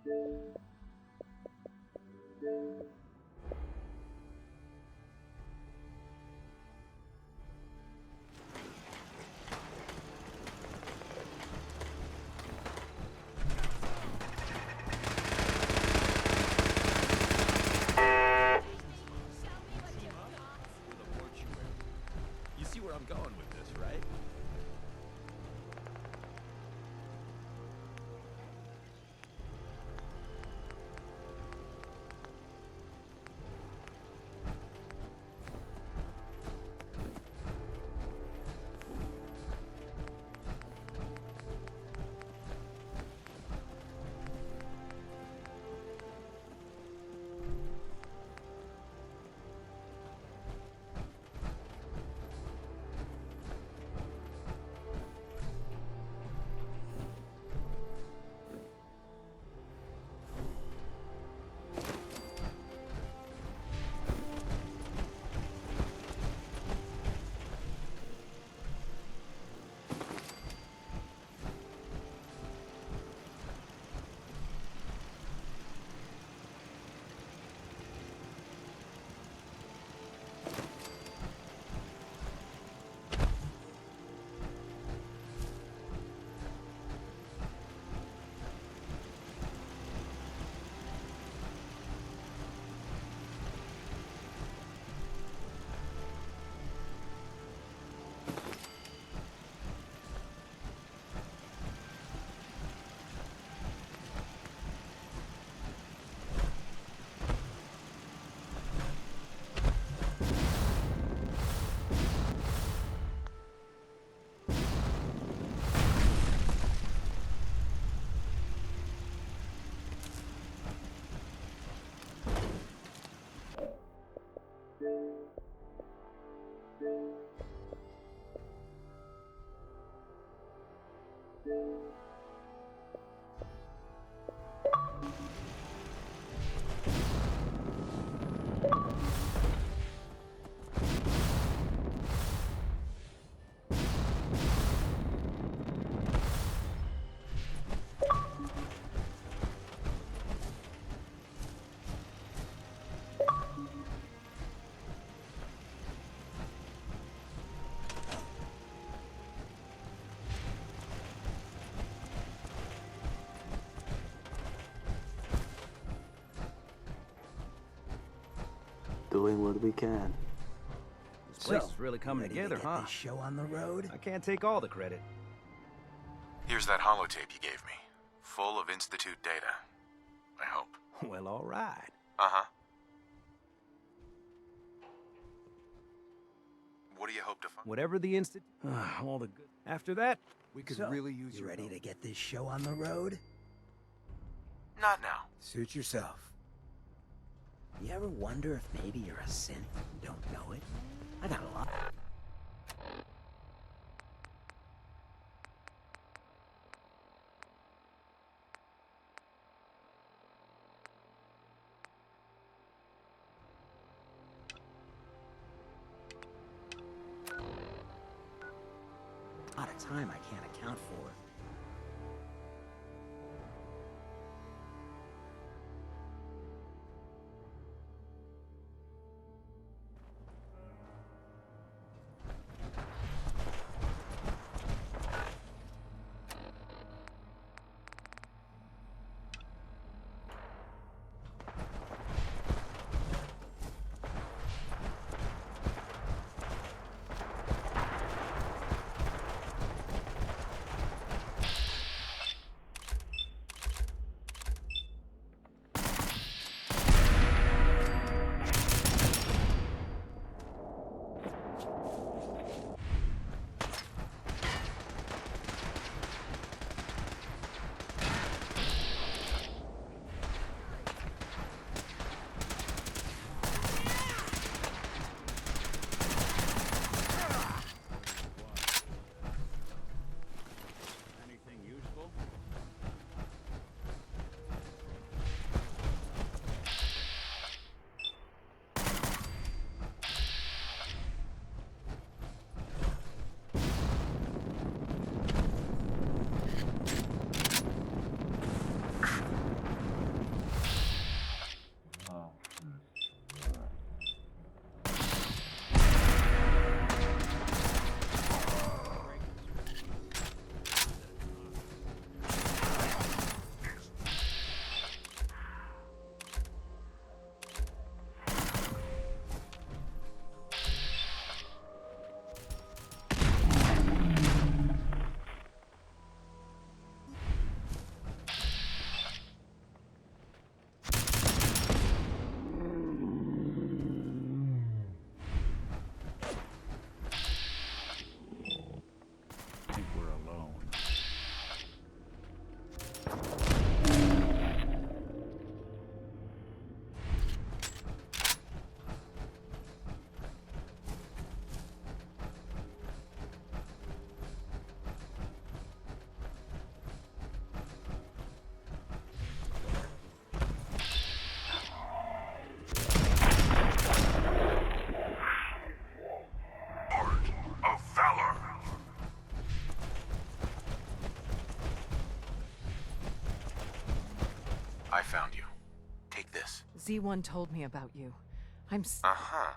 You see where I'm going with this, right? Doing what we can. This place is really coming together, to get huh? This show on the road? I can't take all the credit. Here's that holotape you gave me, full of Institute data. I hope. Well, all right. Uh-huh. What do you hope to find? Whatever the instant, all the good. After that, We could So, really use you your ready help. to get this show on the road? Not now. Suit yourself. You ever wonder if maybe you're a synth and don't know it? I got a lot. A lot of time I can't account for. I found you. Take this. Z1 told me about you. Uh-huh.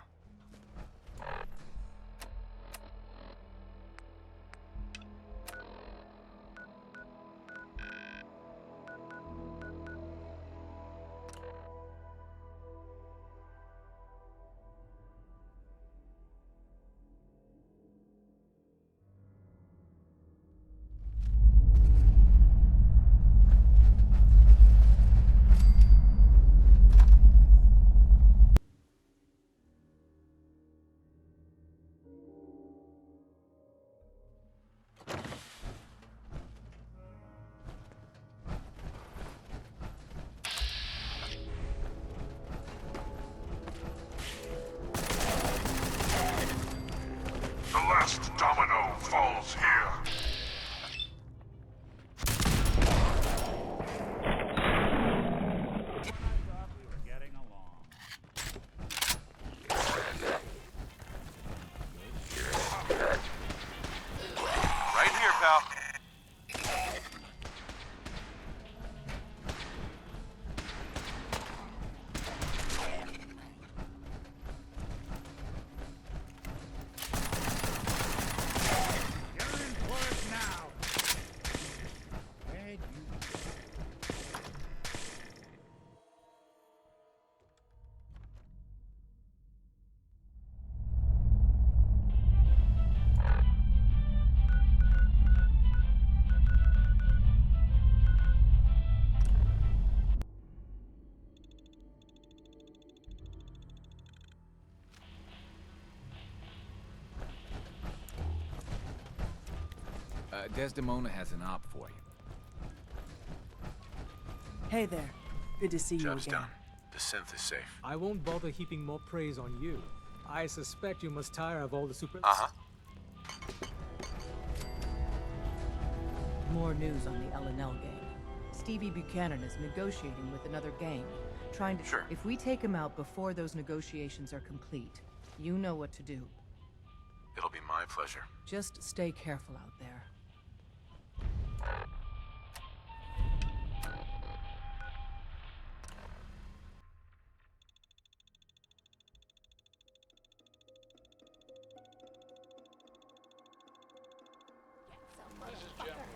The last domino falls here. Right here, pal. Desdemona has an op for you. Hey there. Good to see you Job's again. done. The synth is safe. I won't bother heaping more praise on you. I suspect you must tire of all the super... Uh-huh. More news on the L&L gang. Stevie Buchanan is negotiating with another gang, trying to... Sure. If we take him out before those negotiations are complete, you know what to do. It'll be my pleasure. Just stay careful out there.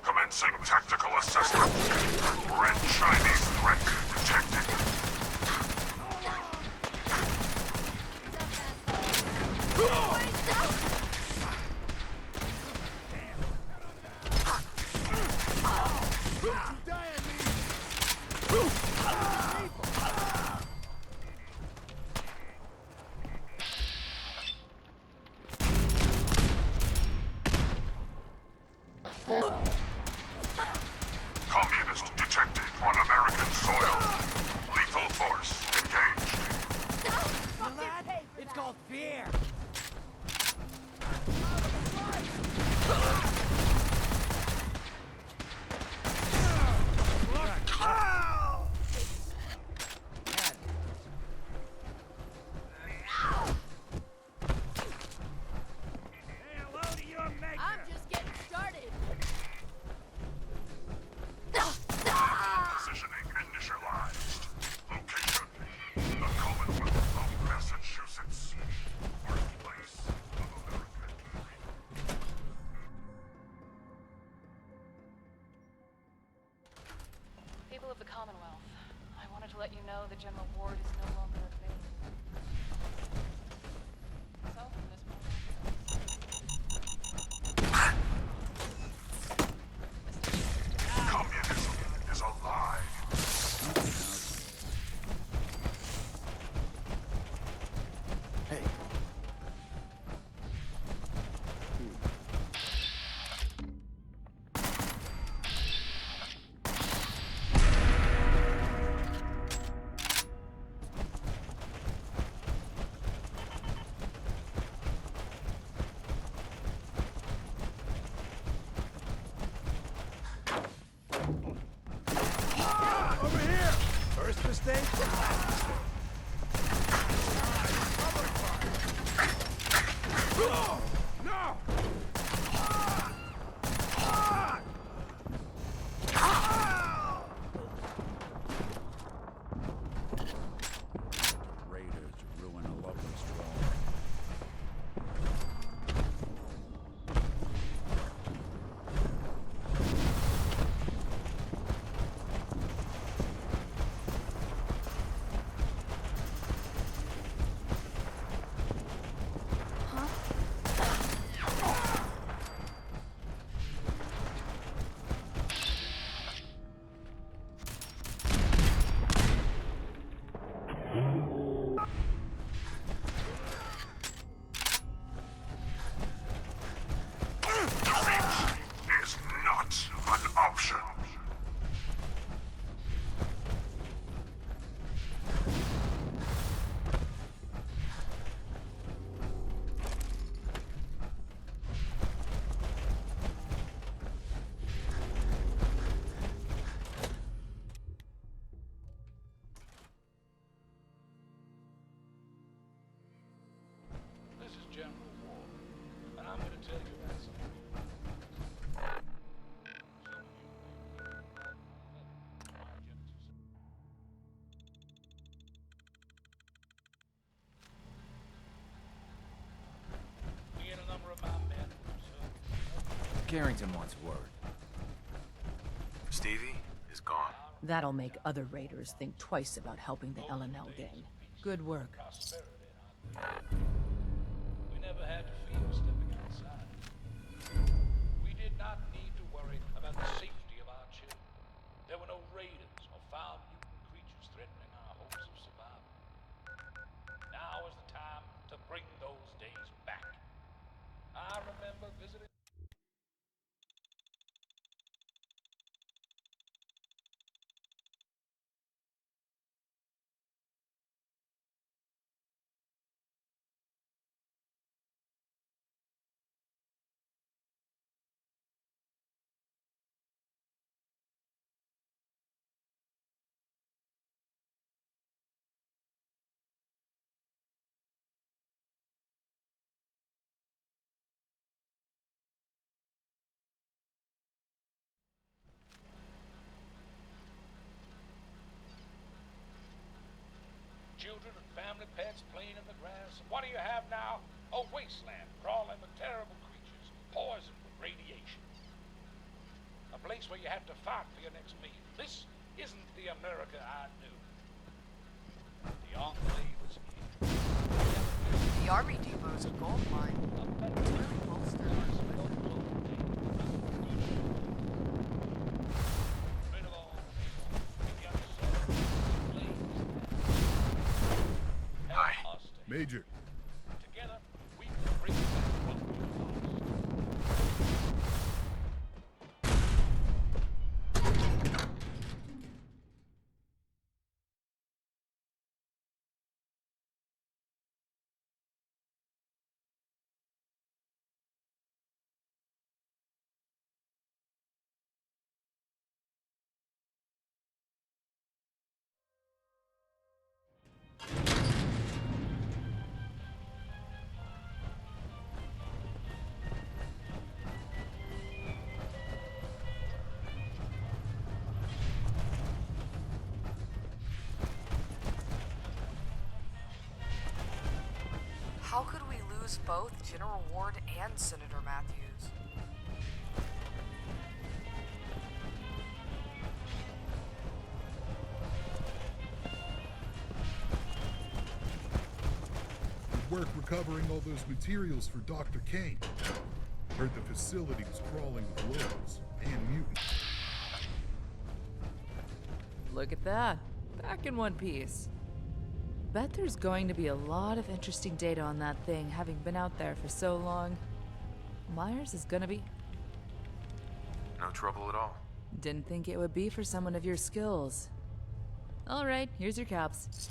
Commencing tactical assessment. Red Chinese threat detected. Communist detected on American soil. Lethal force engaged. It's called fear. I'm just getting started. Positioning initialized. Location: the Commonwealth of Massachusetts. Birthplace of America. People of the Commonwealth, I wanted to let you know that General Ward is no longer available. So, from this moment... Communism is alive. Over here! First mistake, last mistake. No! Carrington wants word. Stevie is gone. That'll make other raiders think twice about helping the L&L gang. Good work. We never had to fear stepping outside. We did not need to worry about the safety of our children. There were no raiders or foul mutant creatures threatening our hopes of survival. Now is the time to bring those days back. I remember visiting. Children and family pets playing in the grass. What do you have now? A wasteland crawling with terrible creatures, poisoned with radiation. A place where you have to fight for your next meal. This isn't the America I knew. The enclave is here. The army depot's a gold mine. Really bolstered our Major. Together, we can bring back what we How could we lose both General Ward and Senator Matthews? Good work recovering all those materials for Dr. Kane. Heard the facility was crawling with locals and mutants. Look at that. Back in one piece. Bet there's going to be a lot of interesting data on that thing, having been out there for so long. Myers is gonna be... No trouble at all. Didn't think it would be for someone of your skills. Alright, here's your caps.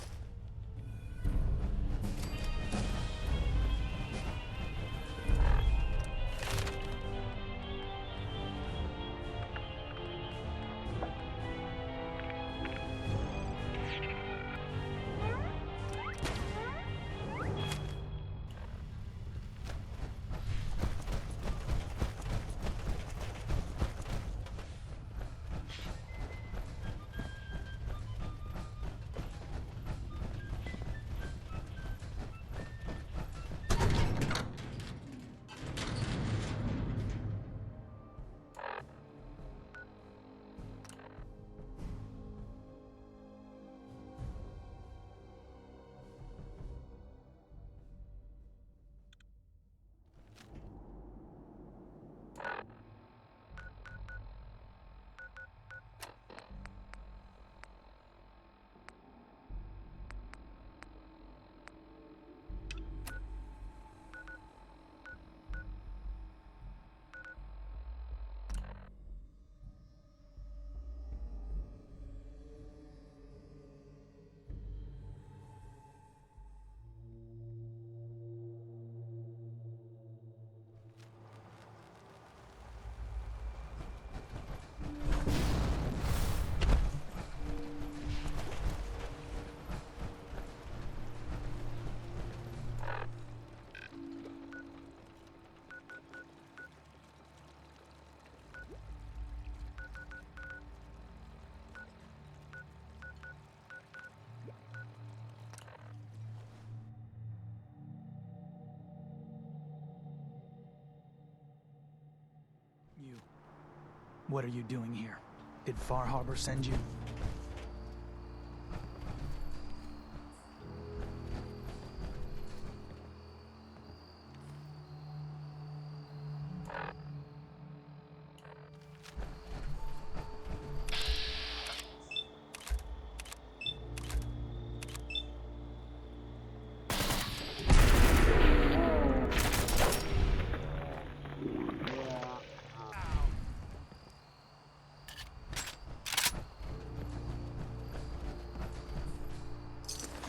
What are you doing here? Did Far Harbor send you?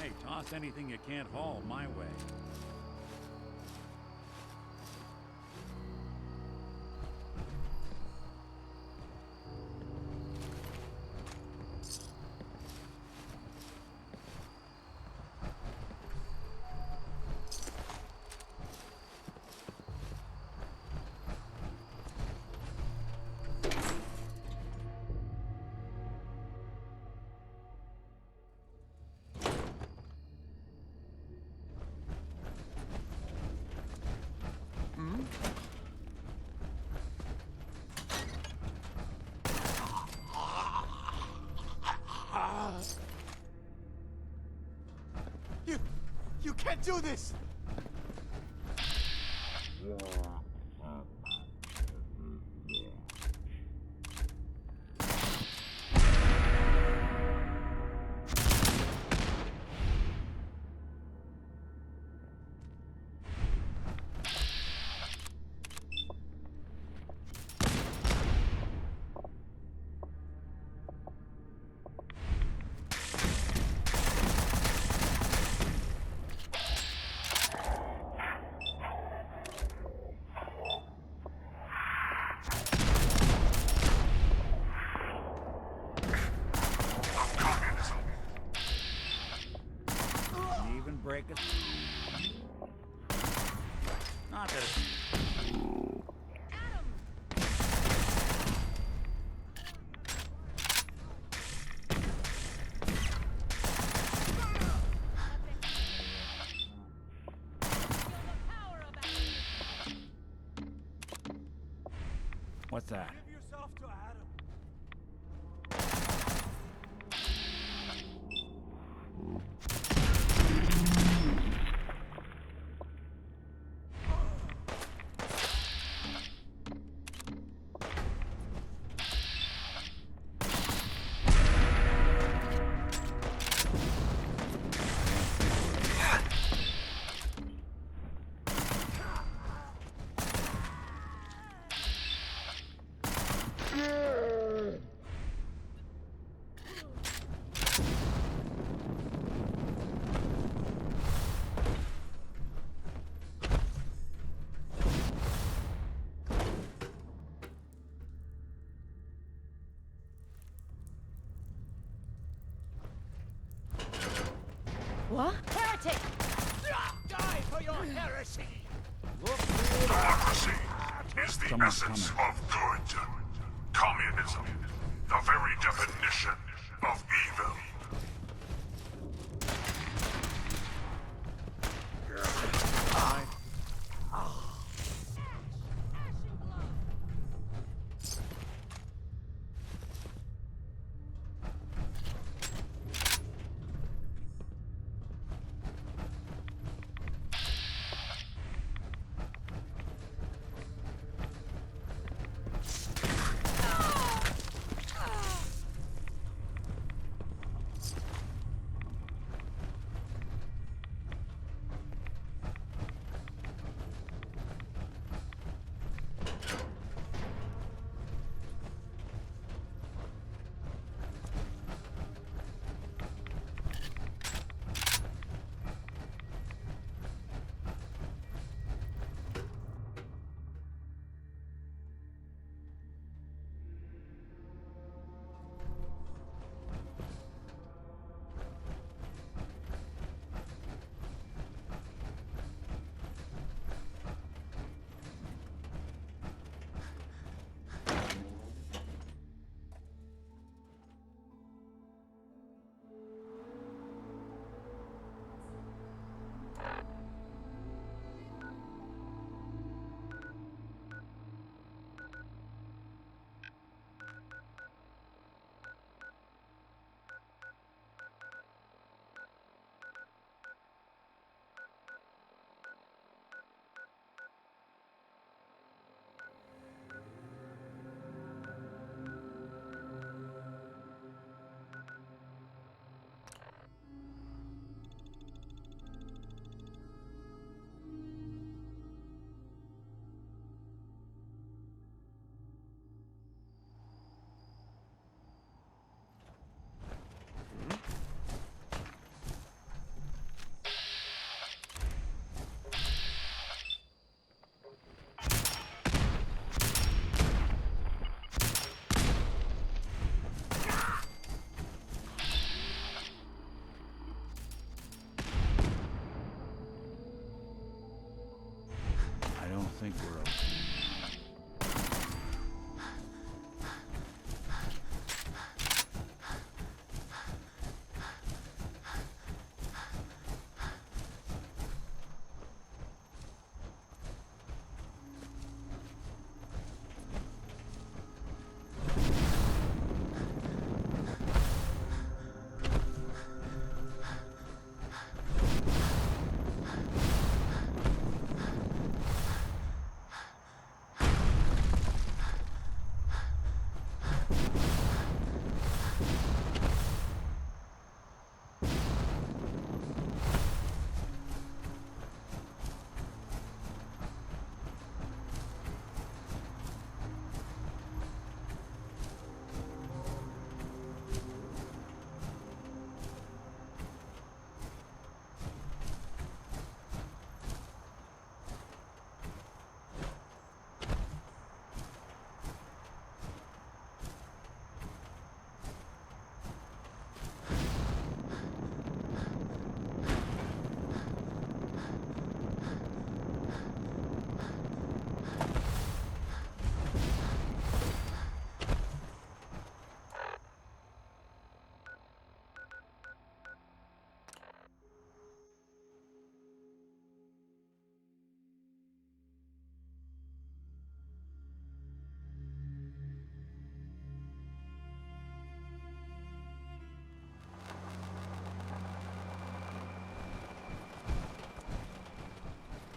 Hey, toss anything you can't haul my way. You can't do this! Break us. Not that What's that? Give yourself to Adam. What? Heretic! Die for your heresy! Democracy is the essence of good. Communism, the very definition of evil.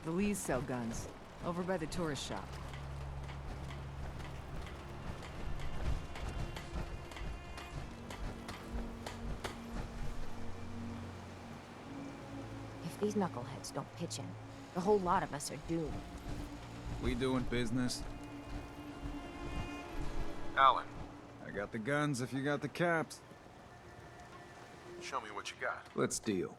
The Lees sell guns. Over by the tourist shop. If these knuckleheads don't pitch in, the whole lot of us are doomed. We doing business? Alan, I got the guns if you got the caps. show me what you got. Let's deal.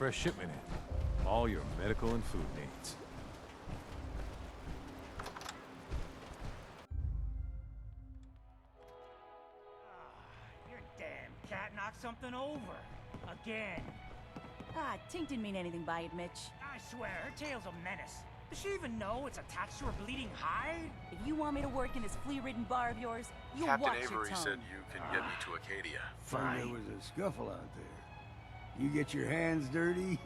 Fresh shipment in. All your medical and food needs. Your damn cat knocked something over. Again. Ah, Tink didn't mean anything by it, Mitch. I swear, her tail's a menace. Does she even know it's attached to her bleeding hide? If you want me to work in this flea-ridden bar of yours, you'll Captain watch your Avery tongue. said you can get me to Acadia. There was a scuffle out there. You get your hands dirty?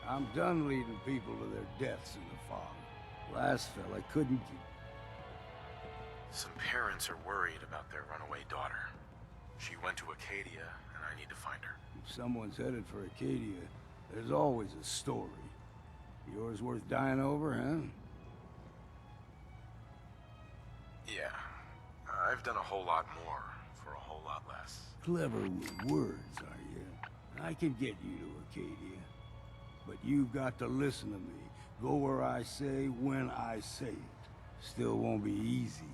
I'm done leading people to their deaths in the fog. Last fella couldn't keep... Some parents are worried about their runaway daughter. She went to Acadia, and I need to find her. If someone's headed for Acadia, there's always a story. Yours worth dying over, huh? Yeah. I've done a whole lot more for a whole lot less. Clever with words, are you? I can get you to Acadia. But you've got to listen to me. Go where I say, when I say it. Still won't be easy.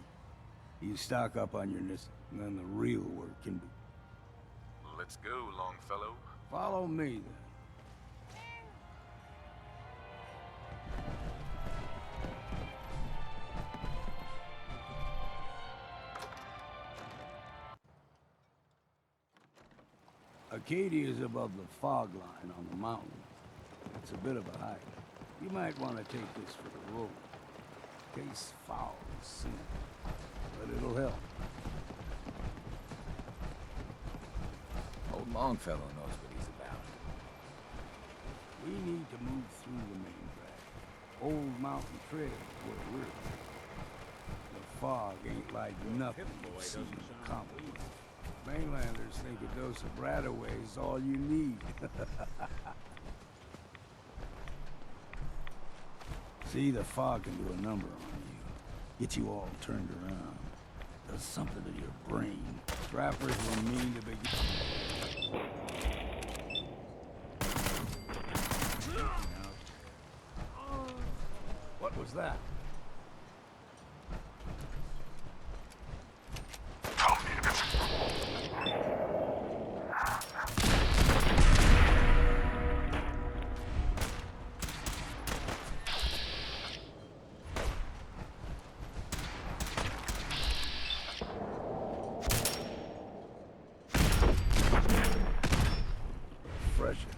You stock up on your nest, and then the real work can be. Let's go, Longfellow. Follow me, then. Acadia is above the fog line on the mountain. It's a bit of a hike. You might want to take this for the road. In case foul is seen. But it'll help. Old Longfellow knows what he's about. We need to move through the main drag. Old Mountain Trail is where we're at. The fog ain't like nothing you've seen in the Commonwealth. Mainlanders think a dose of Bradaway is all you need. See, the fog can do a number on you. Get you all turned around. Does something to your brain. Trappers were mean to begin. What was that? Freshen.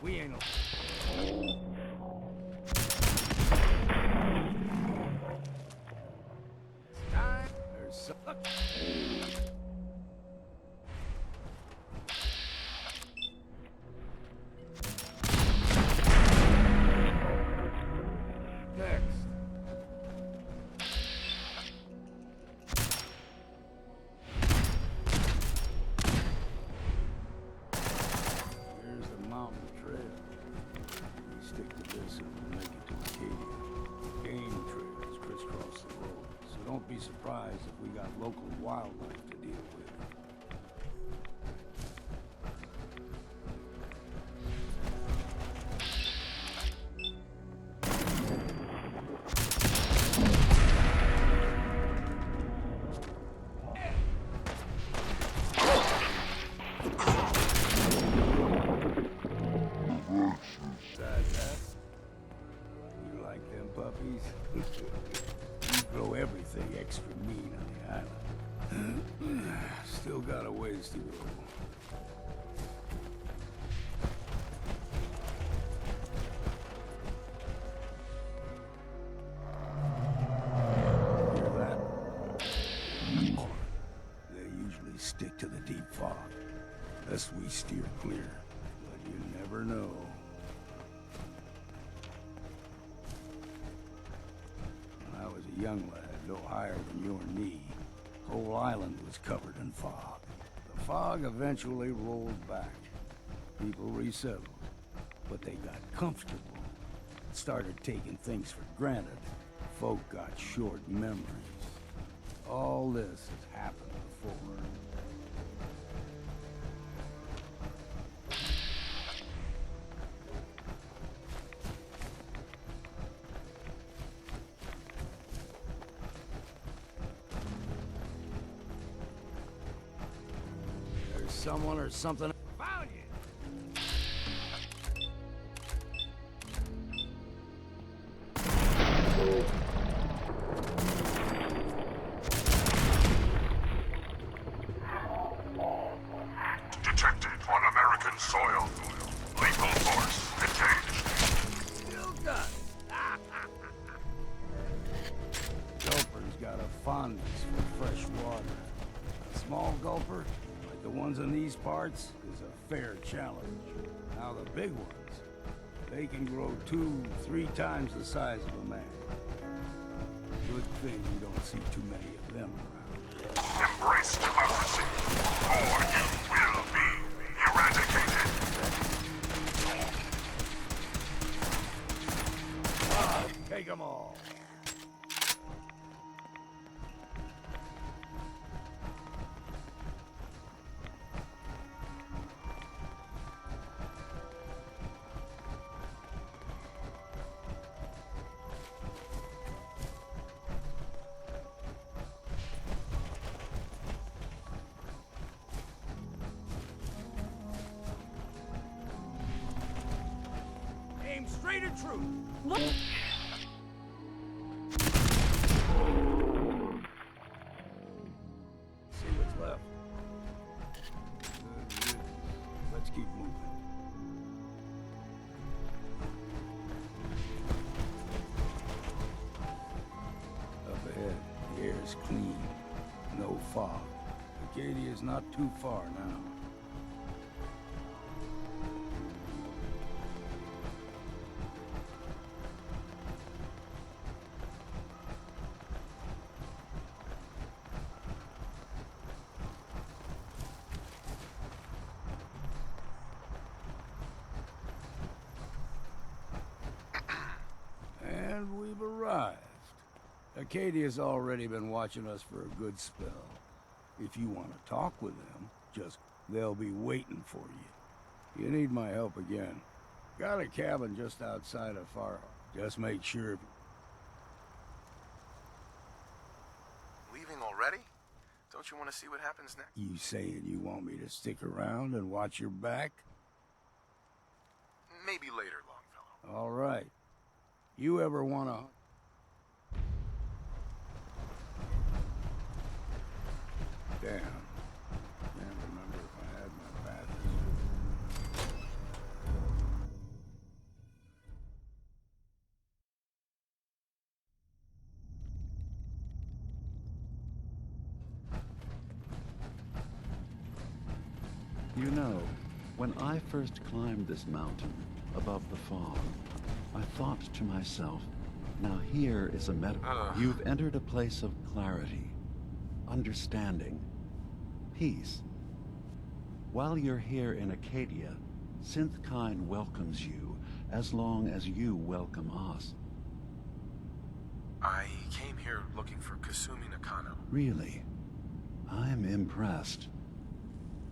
We ain't no... There's some... Next. Here's the mountain trail. We stick to this and we'll make it to Acadia. Game trails crisscross the road, so don't be surprised if we got local wildlife to deal with. You like them puppies? You grow everything extra mean on the island. Still got a ways to go. Hear that? They usually stick to the deep fog. Lest we steer clear. But you never know. When I was a young lad, no higher than your knee, whole island was covered in fog. The fog eventually rolled back. People resettled, but they got comfortable. Started taking things for granted. Folk got short memories. All this has happened before. There's someone or something. Found you! Detected on American soil. Lethal force engaged. Still done. Gulper's got a fondness for fresh water. A small gulper, like the ones in these parts, is a fair challenge. Now the big ones, they can grow 2-3 times the size of a man. Good thing you don't see too many of them around. Embrace democracy, or you will be eradicated. Take them all. unadulterated truth. What? See what's left. Good. Let's keep moving. Up ahead, the air is clean. No fog. Acadia is not too far now. And we've arrived. Acadia's already been watching us for a good spell. If you want to talk with them, they'll be waiting for you. You need my help again. Got a cabin just outside of Farhawk. Just make sure... Leaving already? Don't you want to see what happens next? You saying you want me to stick around and watch your back? Maybe later, Longfellow. All right. You ever want to... Damn. Can't remember if I had my batteries. You know, when I first climbed this mountain above the fog, I thought to myself, now here is a metaphor. You've entered a place of clarity, understanding, peace. While you're here in Acadia, Synthkind welcomes you as long as you welcome us. I came here looking for Kasumi Nakano. Really? I'm impressed.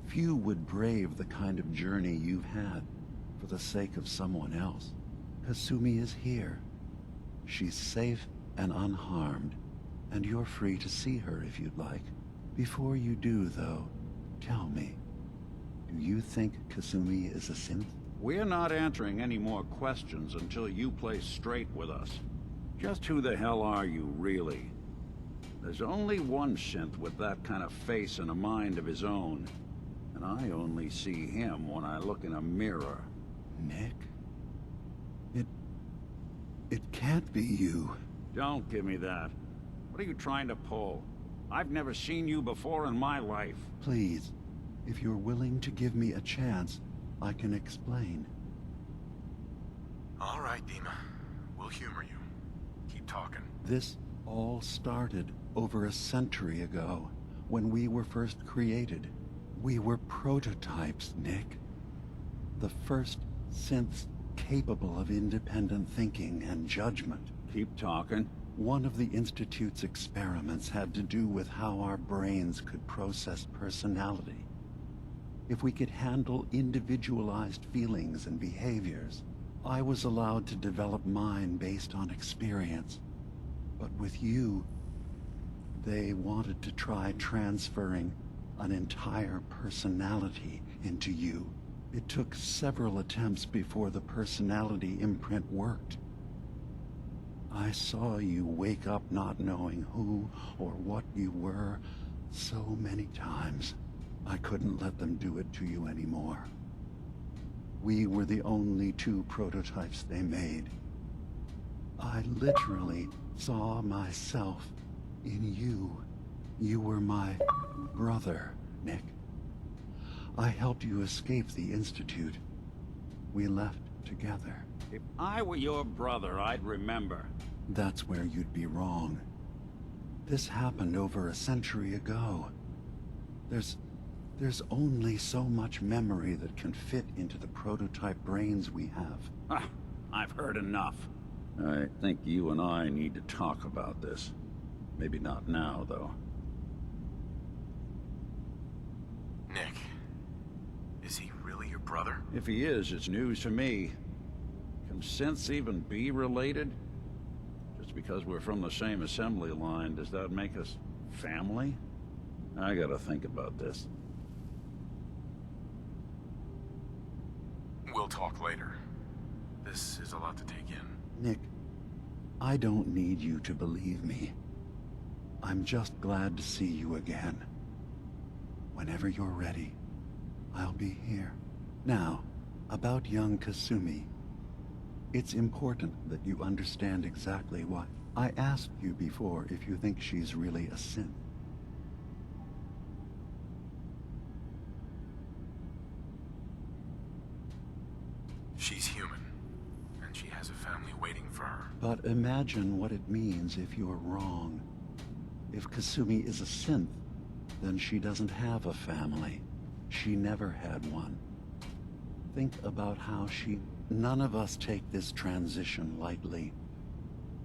Few would brave the kind of journey you've had for the sake of someone else. Kasumi is here. She's safe and unharmed, and you're free to see her if you'd like. Before you do, though, tell me, do you think Kasumi is a synth? We're not answering any more questions until you play straight with us. Just who the hell are you, really? There's only one synth with that kind of face and a mind of his own, and I only see him when I look in a mirror. Nick? It can't be you. Don't give me that. What are you trying to pull? I've never seen you before in my life. Please, if you're willing to give me a chance, I can explain. All right, Dima. We'll humor you. Keep talking. This all started over a century ago, when we were first created. We were prototypes, Nick. The first synths capable of independent thinking and judgment. Keep talking. One of the Institute's experiments had to do with how our brains could process personality. If we could handle individualized feelings and behaviors, I was allowed to develop mine based on experience. But with you, they wanted to try transferring an entire personality into you. It took several attempts before the personality imprint worked. I saw you wake up not knowing who or what you were so many times. I couldn't let them do it to you anymore. We were the only two prototypes they made. I literally saw myself in you. You were my brother, Nick. I helped you escape the Institute. We left together. If I were your brother, I'd remember. That's where you'd be wrong. This happened over a century ago. There's only so much memory that can fit into the prototype brains we have. I've heard enough. I think you and I need to talk about this. Maybe not now, though. Nick, is he really your brother? If he is, it's news to me. Can synths even be related? Just because we're from the same assembly line, does that make us family? I gotta think about this. We'll talk later. This is a lot to take in. Nick, I don't need you to believe me. I'm just glad to see you again. Whenever you're ready, I'll be here. Now, about young Kasumi. It's important that you understand exactly why. I asked you before if you think she's really a synth. She's human, and she has a family waiting for her. But imagine what it means if you're wrong. If Kasumi is a synth, then she doesn't have a family. She never had one. Think about how none of us take this transition lightly.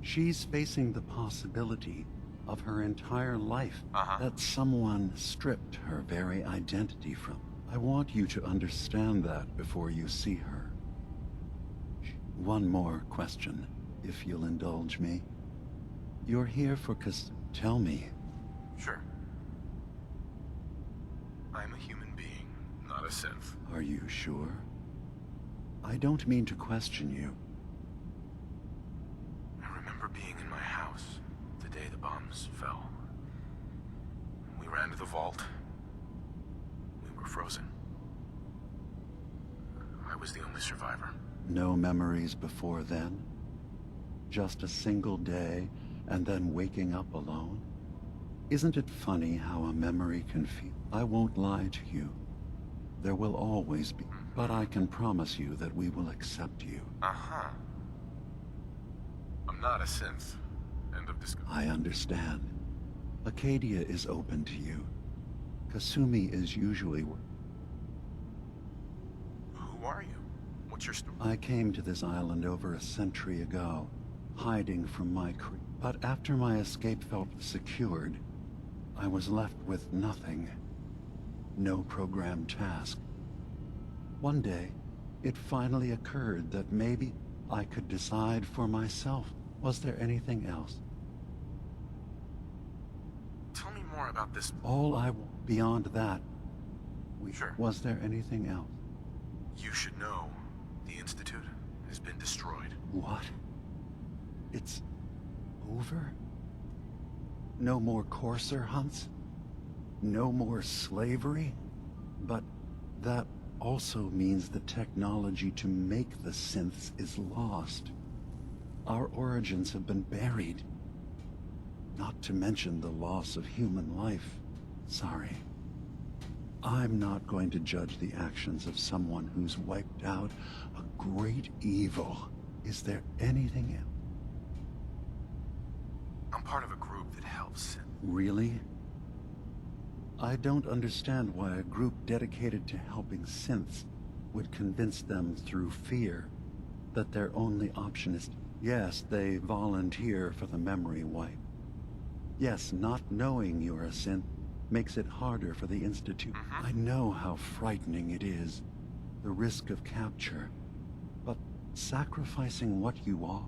She's facing the possibility of her entire life that someone stripped her very identity from. I want you to understand that before you see her. One more question, if you'll indulge me. You're here for Tell me. Sure. I'm a human being, not a synth. Are you sure? I don't mean to question you. I remember being in my house the day the bombs fell. We ran to the vault. We were frozen. I was the only survivor. No memories before then? Just a single day, and then waking up alone? Isn't it funny how a memory can feel? I won't lie to you. There will always be, but I can promise you that we will accept you. I'm not a synth. End of discussion. I understand. Acadia is open to you. Kasumi is usually... Who are you? What's your story? I came to this island over a century ago, hiding from my crew. But after my escape felt secured, I was left with nothing. No programmed task. One day, it finally occurred that maybe I could decide for myself. Was there anything else? Tell me more about this. Beyond that, Sure. Was there anything else? You should know. The Institute has been destroyed. What? It's over? No more courser hunts? No more slavery? But that also means the technology to make the synths is lost. Our origins have been buried. Not to mention the loss of human life. Sorry. I'm not going to judge the actions of someone who's wiped out a great evil. Is there anything else? I'm part of a group that helps. Really? I don't understand why a group dedicated to helping synths would convince them through fear that their only option is... Yes, they volunteer for the memory wipe. Yes, not knowing you're a synth makes it harder for the Institute. I know how frightening it is, the risk of capture, but sacrificing what you are...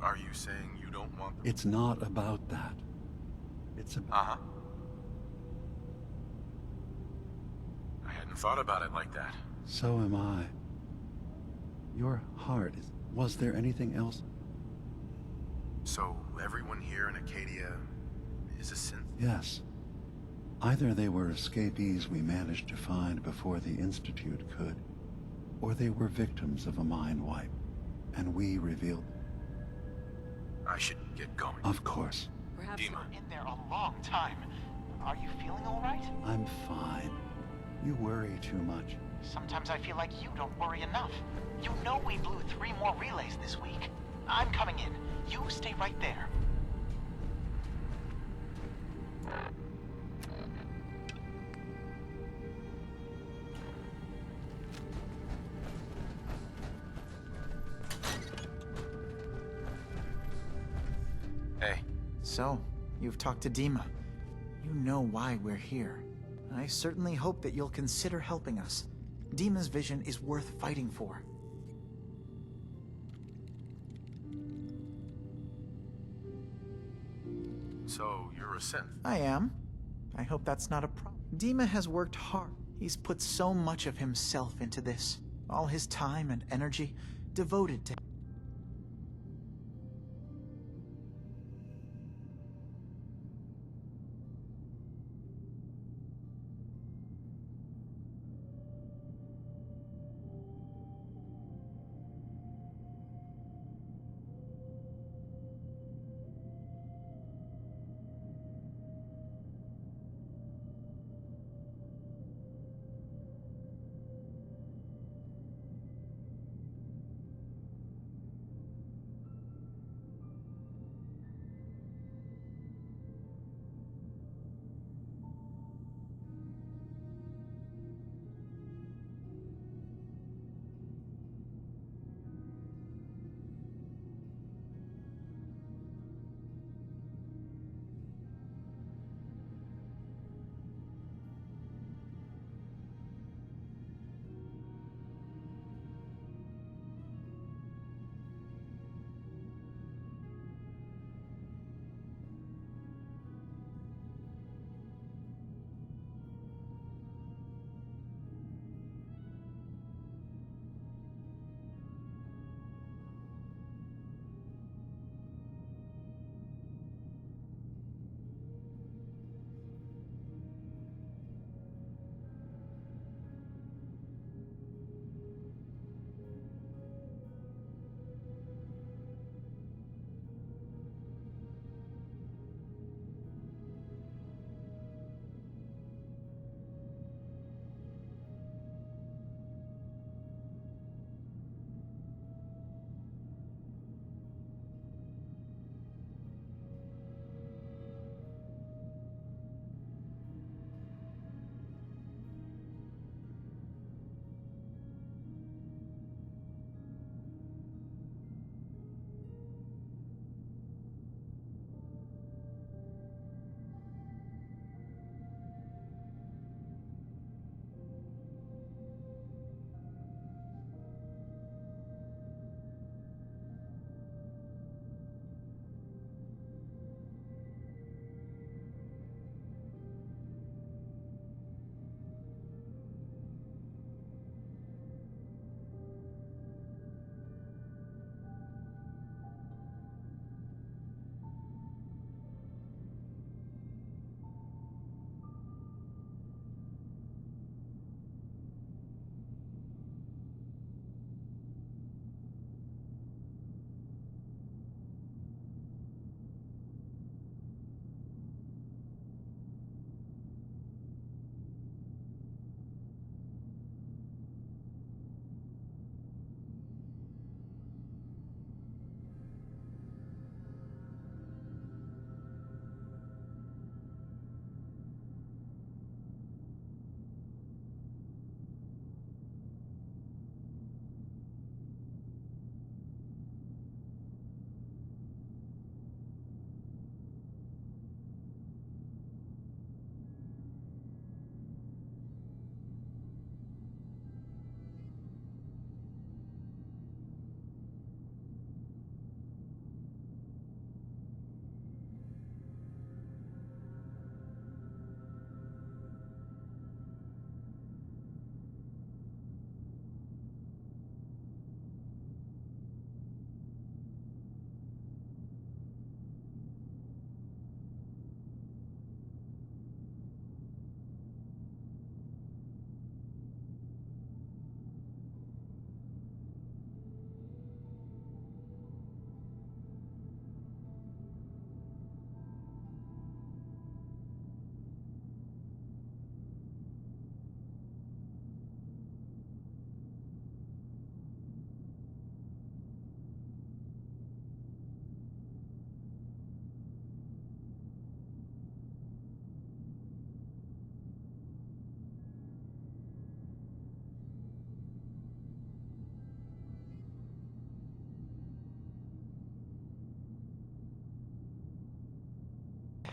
Are you saying you don't want them? It's not about that. It's about... I hadn't thought about it like that. So am I. Your heart is... Was there anything else? So, everyone here in Acadia is a synth? Yes. Either they were escapees we managed to find before the Institute could, or they were victims of a mind wipe, and we revealed... I should get going. Of course. Perhaps Dima. in there a long time. Are you feeling all right? I'm fine. You worry too much. Sometimes I feel like you don't worry enough. You know we blew 3 more relays this week. I'm coming in. You stay right there. Hey. So, you've talked to Dima. You know why we're here. I certainly hope that you'll consider helping us. Dima's vision is worth fighting for. So, you're a synth? I am. I hope that's not a problem. Dima has worked hard. He's put so much of himself into this. All his time and energy devoted to...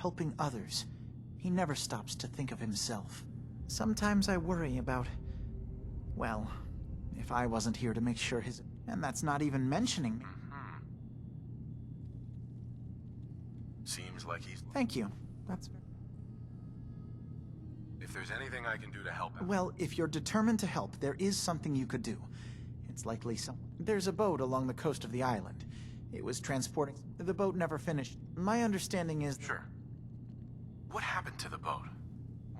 helping others. He never stops to think of himself. Sometimes I worry about... well, if I wasn't here to make sure his... and that's not even mentioning me. Seems like he's... Thank you. That's... If there's anything I can do to help out... Well, if you're determined to help, there is something you could do. It's likely some... There's a boat along the coast of the island. It was transporting... The boat never finished. My understanding is... Sure. What happened to the boat?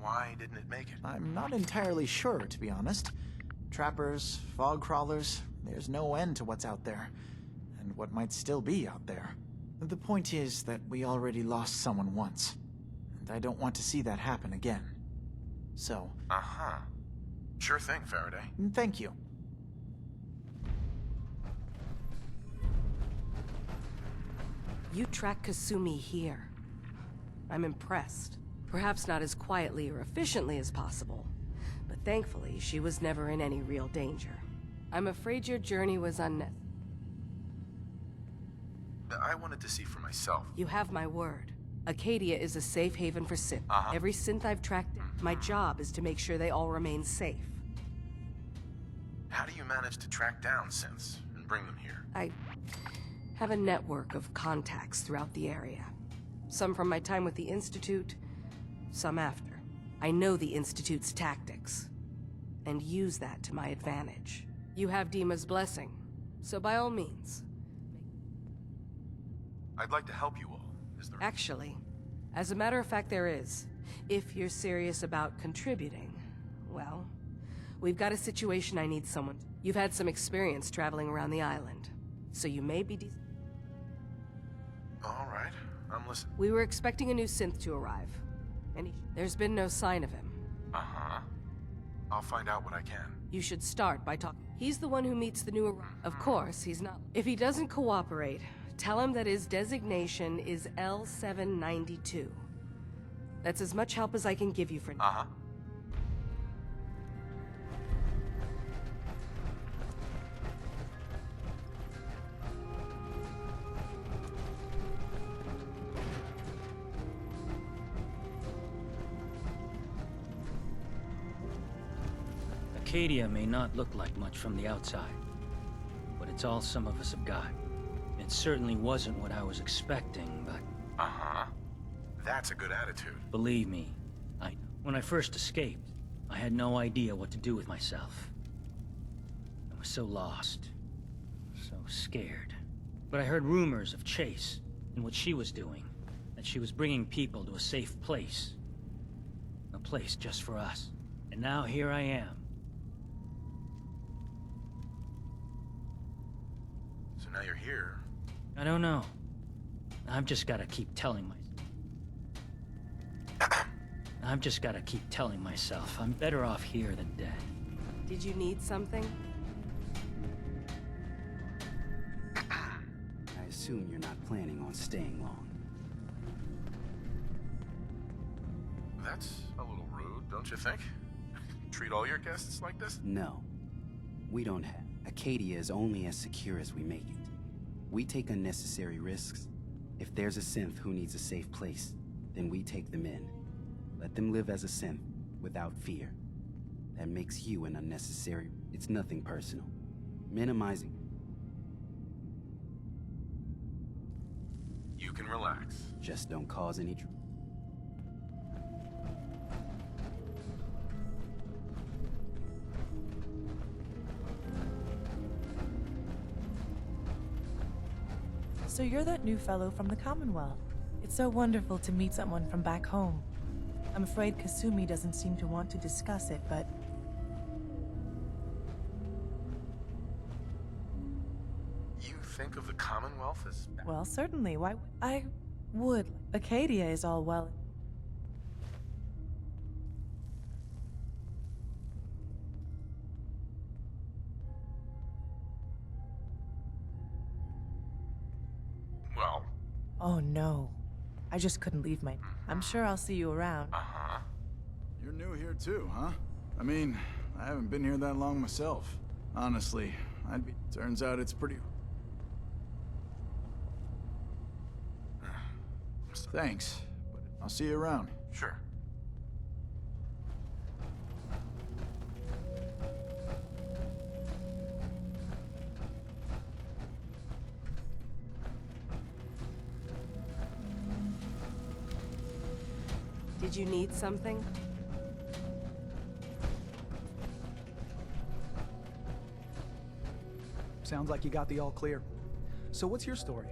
Why didn't it make it? I'm not entirely sure, to be honest. Trappers, fog crawlers, there's no end to what's out there. And what might still be out there. The point is that we already lost someone once. And I don't want to see that happen again. So... Uh-huh. Sure thing, Faraday. Thank you. You track Kasumi here. I'm impressed. Perhaps not as quietly or efficiently as possible, but thankfully she was never in any real danger. I'm afraid your journey was unnecessary. I wanted to see for myself. You have my word. Acadia is a safe haven for synth. Every synth I've tracked, my job is to make sure they all remain safe. How do you manage to track down synths and bring them here? I have a network of contacts throughout the area. Some from my time with the Institute, some after. I know the Institute's tactics, and use that to my advantage. You have Dima's blessing, so by all means. I'd like to help you all. Is there... Actually, as a matter of fact, there is. If you're serious about contributing, well, we've got a situation I need someone. You've had some experience traveling around the island, so you may be All right, I'm listening. We were expecting a new synth to arrive, and there's been no sign of him. Uh-huh. I'll find out what I can. You should start by talking. He's the one who meets the new arrival. Of course, he's not. If he doesn't cooperate, tell him that his designation is L792. That's as much help as I can give you for now. Uh-huh. Acadia may not look like much from the outside, but it's all some of us have got. It certainly wasn't what I was expecting, but... Uh-huh. That's a good attitude. Believe me, when I first escaped, I had no idea what to do with myself. I was so lost, so scared. But I heard rumors of Chase and what she was doing, that she was bringing people to a safe place. A place just for us. And now here I am. So now you're here. I don't know. I've just gotta keep telling myself I'm better off here than dead. Did you need something? I assume you're not planning on staying long. That's a little rude, don't you think? Treat all your guests like this? No. We don't have. Acadia is only as secure as we make it. We take unnecessary risks. If there's a synth who needs a safe place, then we take them in. Let them live as a synth, without fear. That makes you an unnecessary... It's nothing personal. Minimizing... You can relax. Just don't cause any... So you're that new fellow from the Commonwealth. It's so wonderful to meet someone from back home. I'm afraid Kasumi doesn't seem to want to discuss it, but... You think of the Commonwealth as... Well, certainly. Why I would. Acadia is all well... Well... Oh no. I just couldn't leave my... I'm sure I'll see you around. Uh-huh. You're new here too, huh? I mean, I haven't been here that long myself. Honestly, I'd be... Turns out it's pretty... Thanks, but I'll see you around. Sure. Did you need something? Sounds like you got the all clear. So what's your story?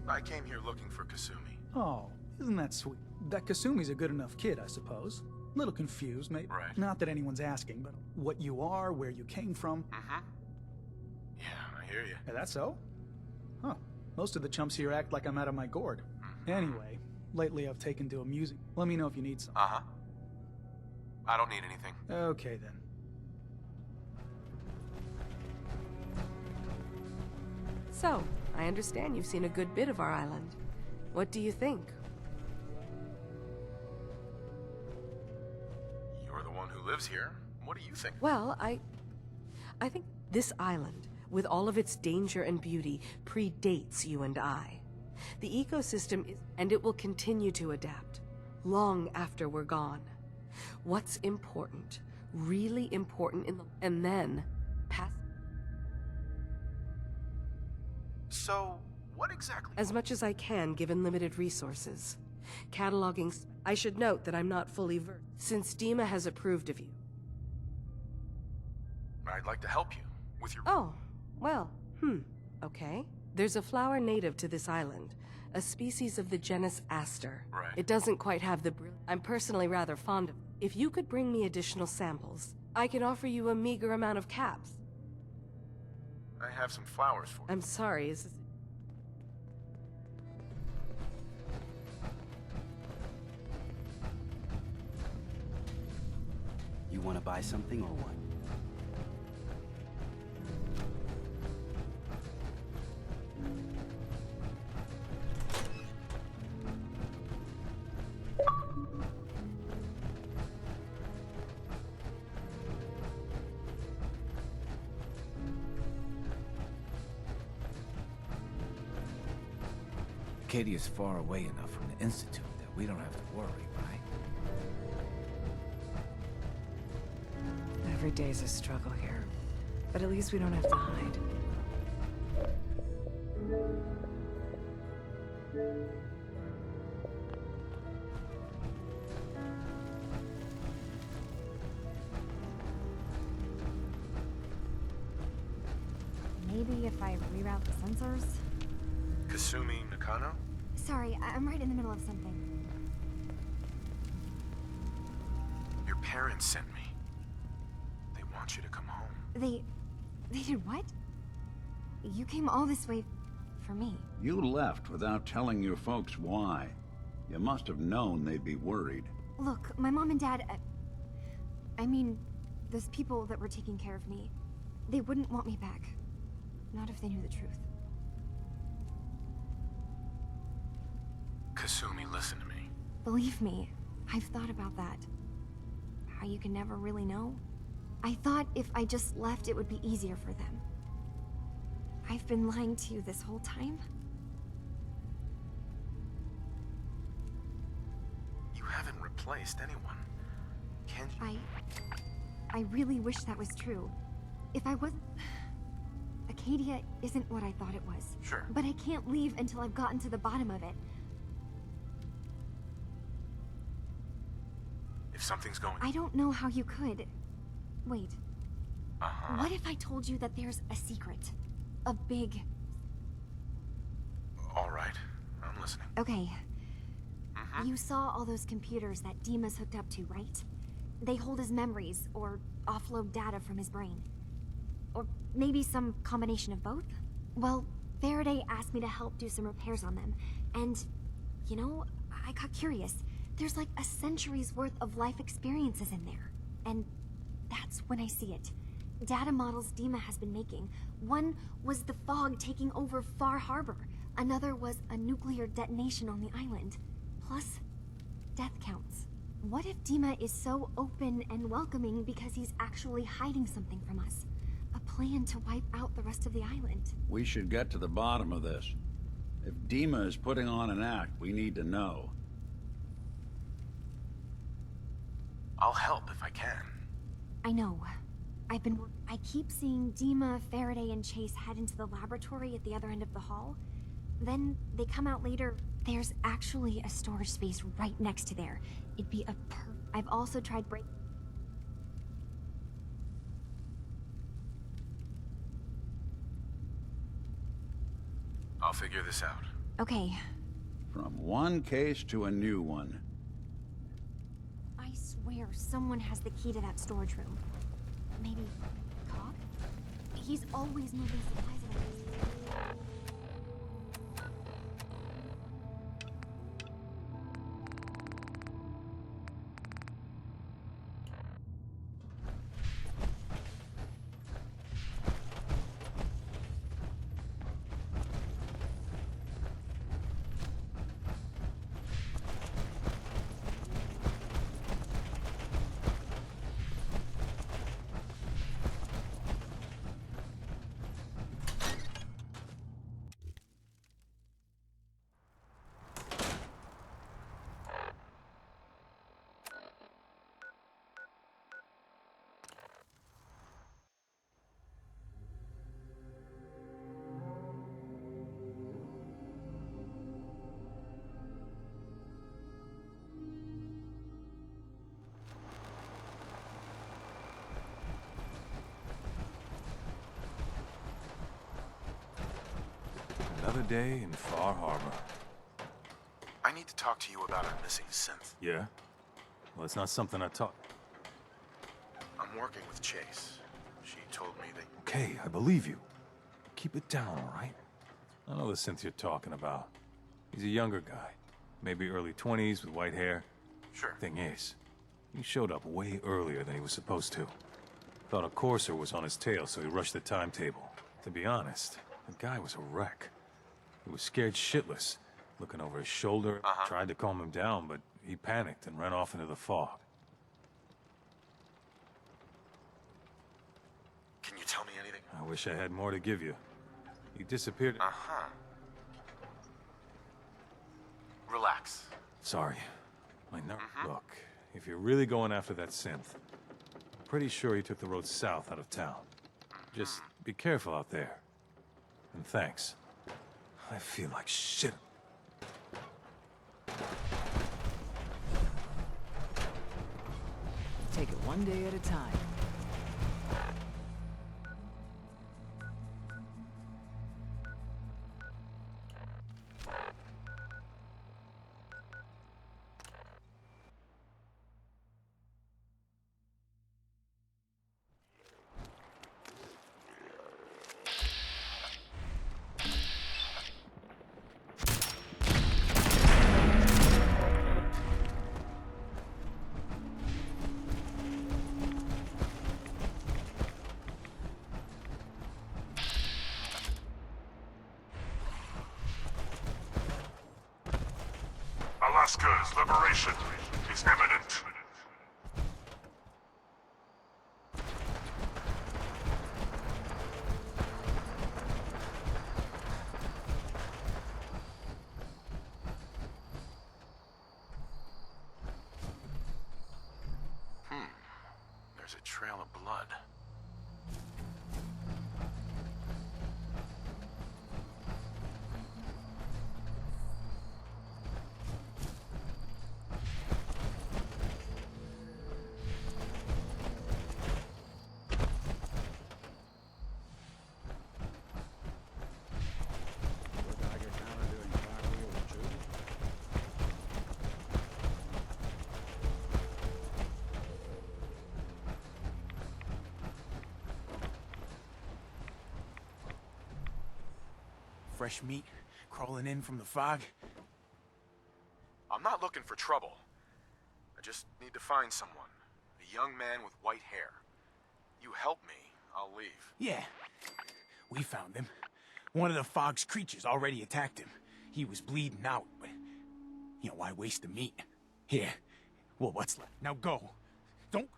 I came here looking for Kasumi. Oh, isn't that sweet? That Kasumi's a good enough kid, I suppose. Little confused, maybe. Right. Not that anyone's asking, but what you are, where you came from. Mm-hmm. Yeah, I hear you. Is that so? Huh. Most of the chumps here act like I'm out of my gourd. Anyway, lately I've taken to amusing. Let me know if you need some. Uh-huh. I don't need anything. Okay, then. So, I understand you've seen a good bit of our island. What do you think? You're the one who lives here. What do you think? Well, I think this island, with all of its danger and beauty, predates you and I. The ecosystem is, and it will continue to adapt, long after we're gone. What's important, really important and then pass. So, what exactly? As much as I can, given limited resources. Cataloging. I should note that I'm not fully versed, since Dima has approved of you. I'd like to help you with your... Oh, well, okay. There's a flower native to this island, a species of the genus Aster. Right. It doesn't quite have the I'm personally rather fond of. If you could bring me additional samples, I can offer you a meager amount of caps. I have some flowers for you. I'm sorry, is this... You want to buy something or what? Acadia's far away enough from the Institute that we don't have to worry, right? Every day's a struggle here, but at least we don't have to hide. Maybe if I reroute the sensors? Kasumi Nakano? Sorry, I'm right in the middle of something. Your parents sent me. They want you to come home. They did what? You came all this way for me. You left without telling your folks why. You must have known they'd be worried. Look, my mom and dad... I mean, those people that were taking care of me, they wouldn't want me back. Not if they knew the truth. Kasumi, listen to me. Believe me, I've thought about that. How you can never really know. I thought if I just left, it would be easier for them. I've been lying to you this whole time. You haven't replaced anyone. Can you? I really wish that was true. If I wasn't... Acadia isn't what I thought it was. Sure. But I can't leave until I've gotten to the bottom of it. If something's going... I don't know how you could. Wait. Uh-huh. What if I told you that there's a secret? A big... All right. I'm listening. Okay. You saw all those computers that Dima's hooked up to, right? They hold his memories, or offload data from his brain. Or maybe some combination of both? Well, Faraday asked me to help do some repairs on them. And, you know, I got curious. There's like a century's worth of life experiences in there. And that's when I see it. Data models Dima has been making. One was the fog taking over Far Harbor. Another was a nuclear detonation on the island. Plus, death counts. What if Dima is so open and welcoming because he's actually hiding something from us? A plan to wipe out the rest of the island. We should get to the bottom of this. If Dima is putting on an act, we need to know. I'll help if I can. I know. I keep seeing Dima, Faraday, and Chase head into the laboratory at the other end of the hall. Then they come out later. There's actually a storage space right next to there. It'd be a I've also tried figure this out. Okay. From one case to a new one. I swear someone has the key to that storage room. Maybe Cog? He's always moving supplies around. Another day in Far Harbor. I need to talk to you about our missing synth. Yeah? Well, it's not something I taught. I'm working with Chase. She told me that... Okay, I believe you. Keep it down, all right? I know the synth you're talking about. He's a younger guy. Maybe early 20s with white hair. Sure. Thing is, he showed up way earlier than he was supposed to. Thought a courser was on his tail, so he rushed the timetable. To be honest, the guy was a wreck. He was scared shitless, looking over his shoulder, tried to calm him down, but he panicked and ran off into the fog. Can you tell me anything? I wish I had more to give you. He disappeared... Relax. Sorry. My nerve... Look, if you're really going after that synth, I'm pretty sure he took the road south out of town. Just be careful out there. And thanks. I feel like shit. Take it one day at a time. Alaska's liberation is imminent. There's a trail of blood. Fresh meat crawling in from the fog. I'm not looking for trouble. I just need to find someone. A young man with white hair. You help me, I'll leave. Yeah, we found him. One of the fog's creatures already attacked him. He was bleeding out, but, you know, why waste the meat? Here, well, what's left? Now go. Don't...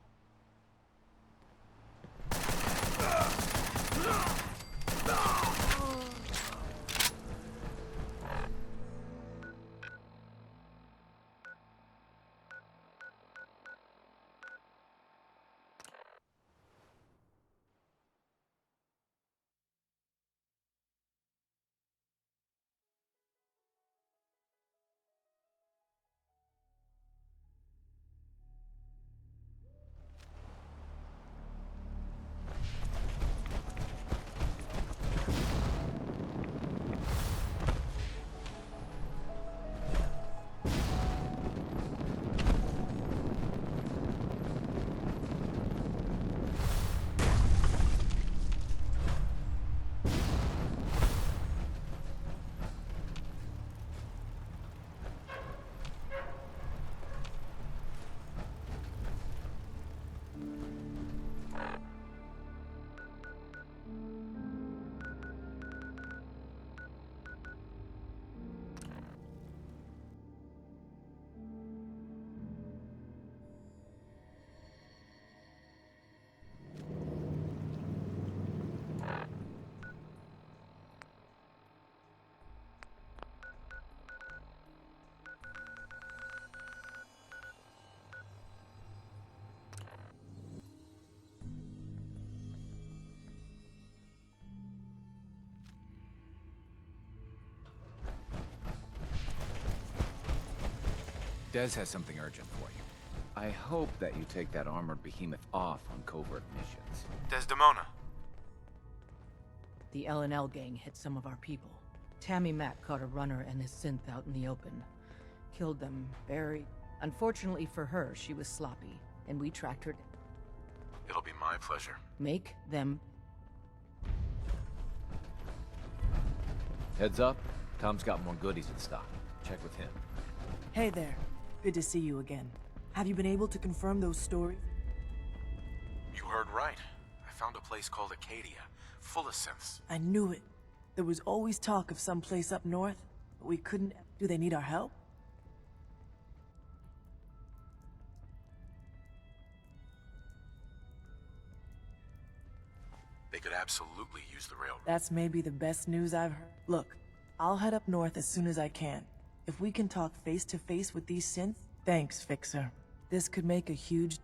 Des has something urgent for you. I hope that you take that armored behemoth off on covert missions. Desdemona. The L&L gang hit some of our people. Tammy Mack caught a runner and his synth out in the open. Killed them very... Unfortunately for her, she was sloppy, and we tracked her. It'll be my pleasure. Make them... Heads up, Tom's got more goodies in stock. Check with him. Hey there. Good to see you again. Have you been able to confirm those stories? You heard right. I found a place called Acadia, full of synths. I knew it. There was always talk of some place up north, but we couldn't... Do they need our help? They could absolutely use the railroad. That's maybe the best news I've heard. Look, I'll head up north as soon as I can. If we can talk face to face with these synths, thanks, Fixer. This could make a huge...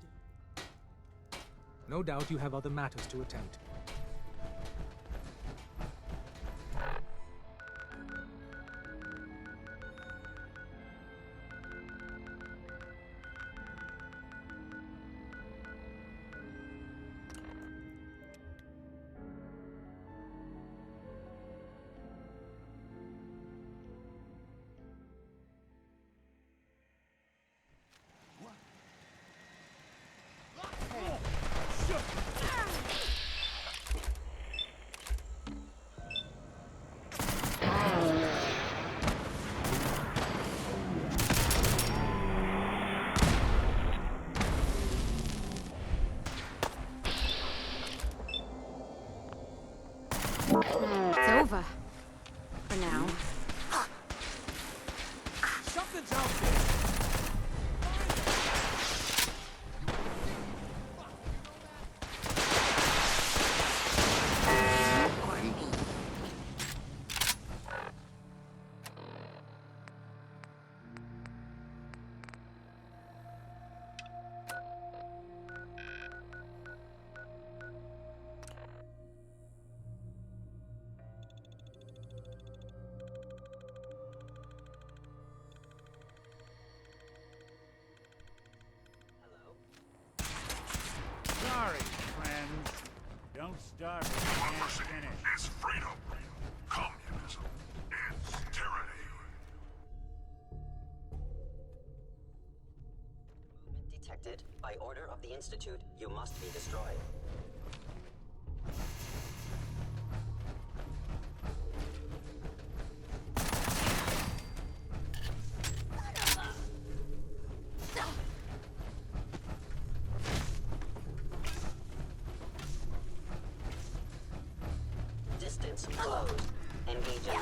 No doubt you have other matters to attend to. It's over. For now. Something's out there. Sorry, friends. Don't start when you can't finish. Is freedom. Communism is tyranny. Movement detected. By order of the Institute, you must be destroyed. Distance closed. Engaging.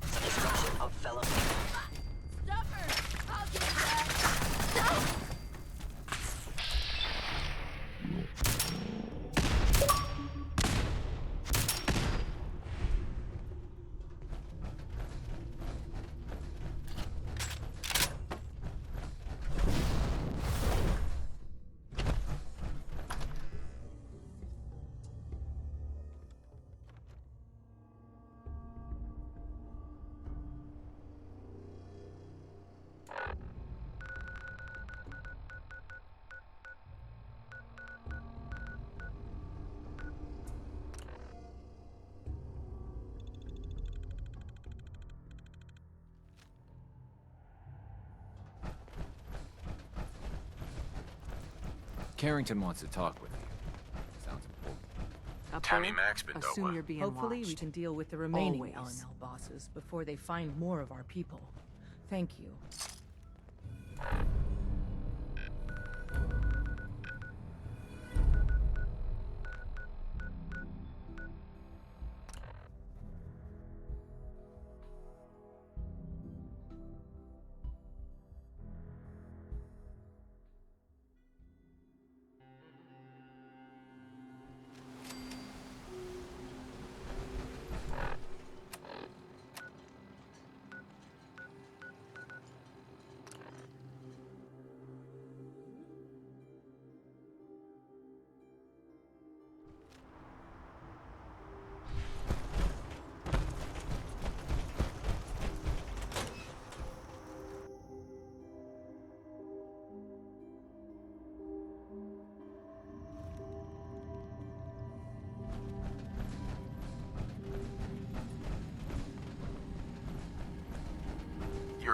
Destruction of fellow. Stop her! I'll get that! Stop! Carrington wants to talk with you. Sounds important. Tammy Mack's been dealt Assume with. you're being Hopefully we can deal with the remaining Always. L&L bosses before they find more of our people. Thank you.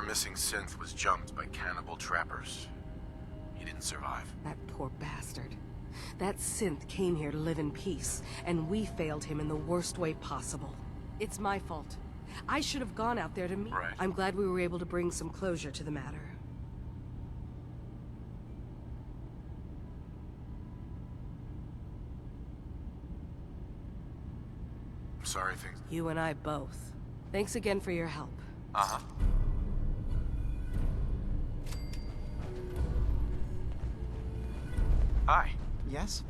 missing synth was jumped by cannibal trappers. He didn't survive. That poor bastard. That synth came here to live in peace, and we failed him in the worst way possible. It's my fault. I should have gone out there to meet. Right. I'm glad we were able to bring some closure to the matter. I'm sorry things... You and I both. Thanks again for your help. Uh-huh. Hi. Yes?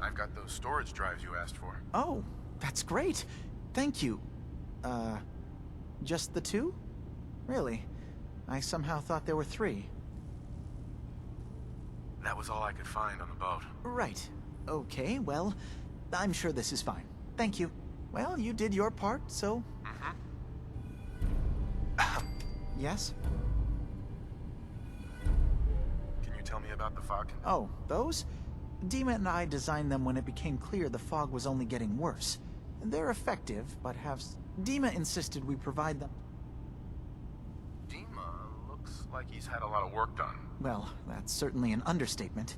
I've got those storage drives you asked for. Oh, that's great. Thank you. Just the 2? Really? I somehow thought there were 3. That was all I could find on the boat. Right. Okay, well, I'm sure this is fine. Thank you. Well, you did your part, so... Yes? Can you tell me about the fog? Oh, those? Dima and I designed them when it became clear the fog was only getting worse. They're effective, but have... Dima insisted we provide them. Dima looks like he's had a lot of work done. Well, that's certainly an understatement.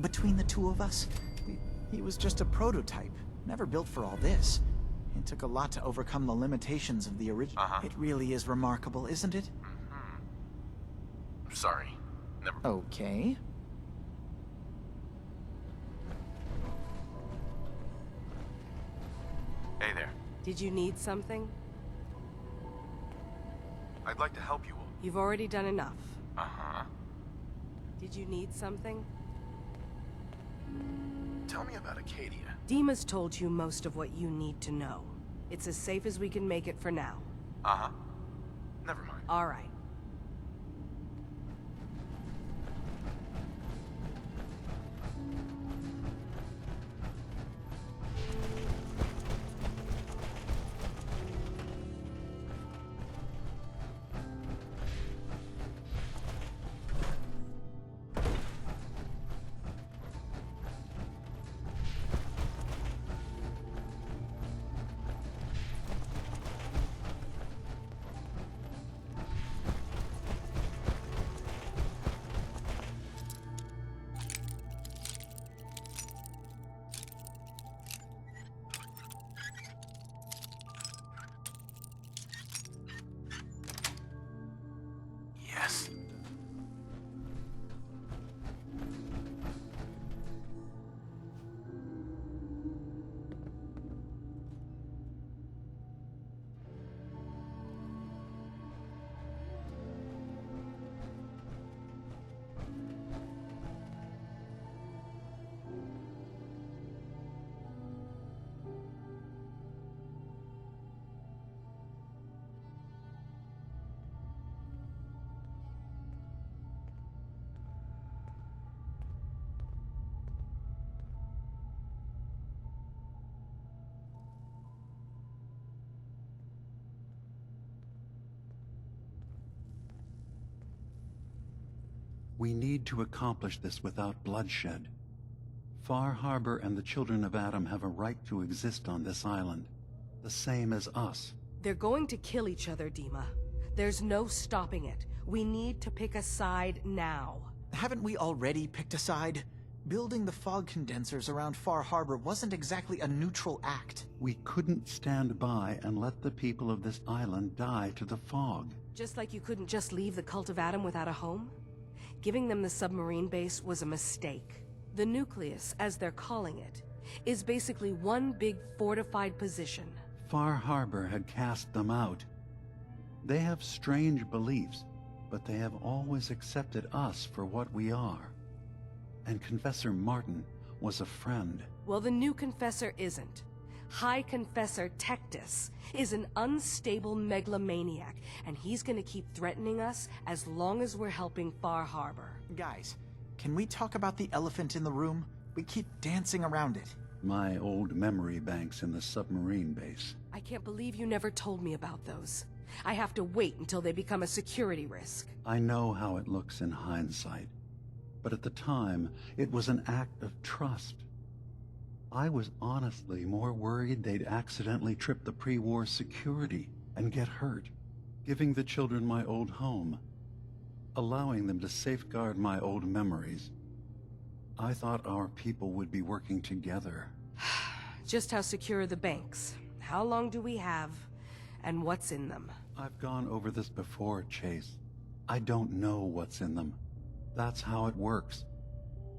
Between the 2 of us, he was just a prototype, never built for all this. It took a lot to overcome the limitations of the original. It really is remarkable, isn't it? I'm sorry. Never... Okay. Hey there. Did you need something? I'd like to help you all. You've already done enough. Uh-huh. Did you need something? Tell me about Acadia. Dima's told you most of what you need to know. It's as safe as we can make it for now. Uh-huh. Never mind. All right. Yes. We need to accomplish this without bloodshed. Far Harbor and the Children of Adam have a right to exist on this island, the same as us. They're going to kill each other, Dima. There's no stopping it. We need to pick a side now. Haven't we already picked a side? Building the fog condensers around Far Harbor wasn't exactly a neutral act. We couldn't stand by and let the people of this island die to the fog. Just like you couldn't just leave the Cult of Adam without a home? Giving them the submarine base was a mistake. The nucleus, as they're calling it, is basically one big fortified position. Far Harbor had cast them out. They have strange beliefs, but they have always accepted us for what we are. And Confessor Martin was a friend. Well, the new Confessor isn't. High Confessor Tectus is an unstable megalomaniac, and he's gonna keep threatening us as long as we're helping Far Harbor. Guys, can we talk about the elephant in the room? We keep dancing around it. My old memory banks in the submarine base. I can't believe you never told me about those. I have to wait until they become a security risk. I know how it looks in hindsight, but at the time, it was an act of trust. I was honestly more worried they'd accidentally trip the pre-war security and get hurt. giving the children my old home, allowing them to safeguard my old memories. I thought our people would be working together. Just how secure are the banks? How long do we have? And what's in them? I've gone over this before, Chase. I don't know what's in them. That's how it works.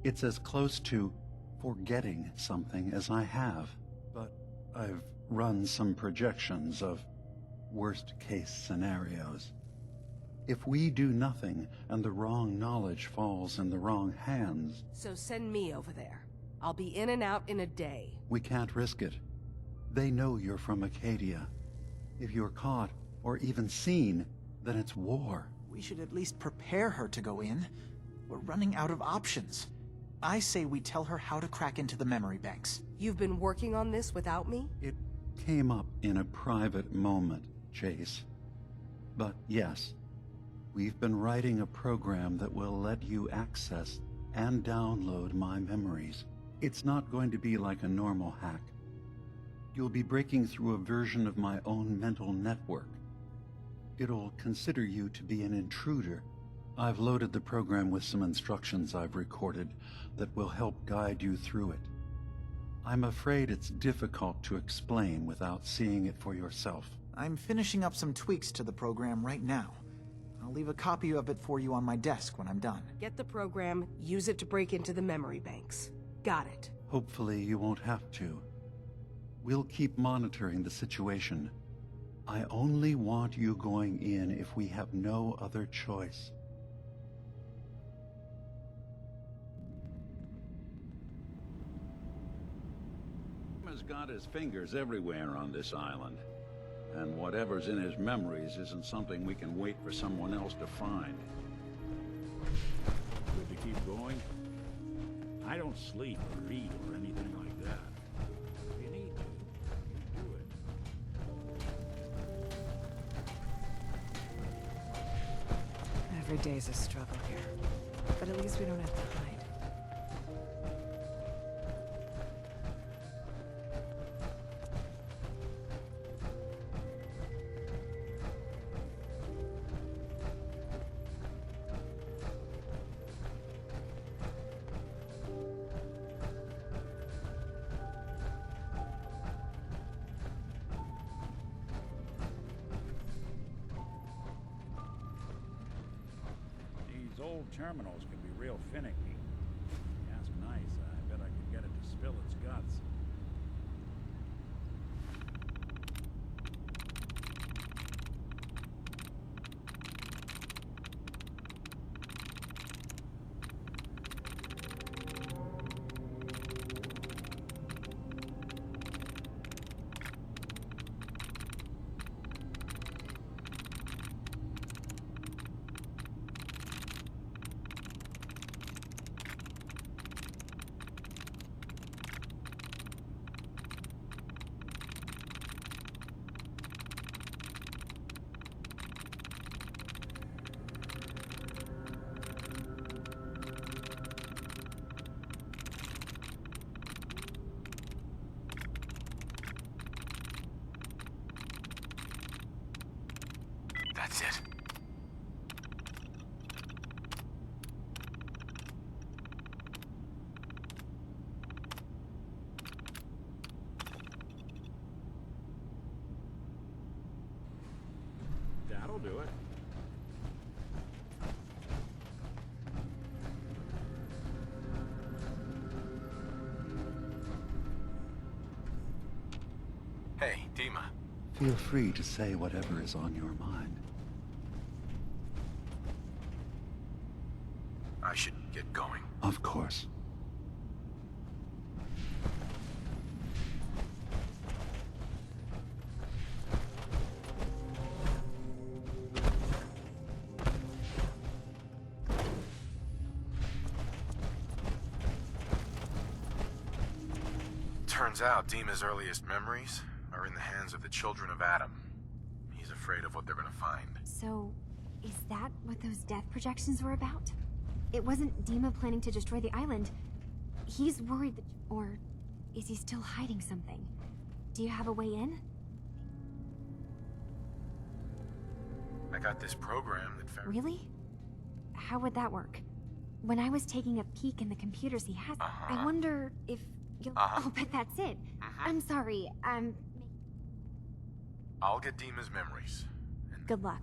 It's as close to forgetting something as I have. But I've run some projections of worst-case scenarios. If we do nothing and the wrong knowledge falls in the wrong hands... So send me over there. I'll be in and out in a day. We can't risk it. They know you're from Acadia. If you're caught, or even seen, then it's war. We should at least prepare her to go in. We're running out of options. I say we tell her how to crack into the memory banks. You've been working on this without me? It came up in a private moment, Chase. But yes, we've been writing a program that will let you access and download my memories. It's not going to be like a normal hack. You'll be breaking through a version of my own mental network. It'll consider you to be an intruder. I've loaded the program with some instructions I've recorded that will help guide you through it. I'm afraid it's difficult to explain without seeing it for yourself. I'm finishing up some tweaks to the program right now. I'll leave a copy of it for you on my desk when I'm done. Get the program, use it to break into the memory banks. Got it. Hopefully you won't have to. We'll keep monitoring the situation. I only want you going in if we have no other choice. Has got his fingers everywhere on this island. And whatever's in his memories isn't something we can wait for someone else to find. Good to keep going? I don't sleep or eat or anything like that. If you need to, you do it. Every day's a struggle here. But at least we don't have to hide. These old terminals can be real finicky. Ask nice, I bet I could get it to spill its guts. That's it. That'll do it. Hey, Dima. Feel free to say whatever is on your mind. I should get going. Of course. Turns out Dima's earliest memories are in the hands of the children of Adam. He's afraid of what they're gonna find. So, is that what those death projections were about? It wasn't Dima planning to destroy the island. He's worried that... Or is he still hiding something? Do you have a way in? got this program that found... Really? How would that work? When I was taking a peek in the computers he has, I wonder if you'll... Oh, but that's it. I'm sorry, I'll get Dima's memories. Good luck.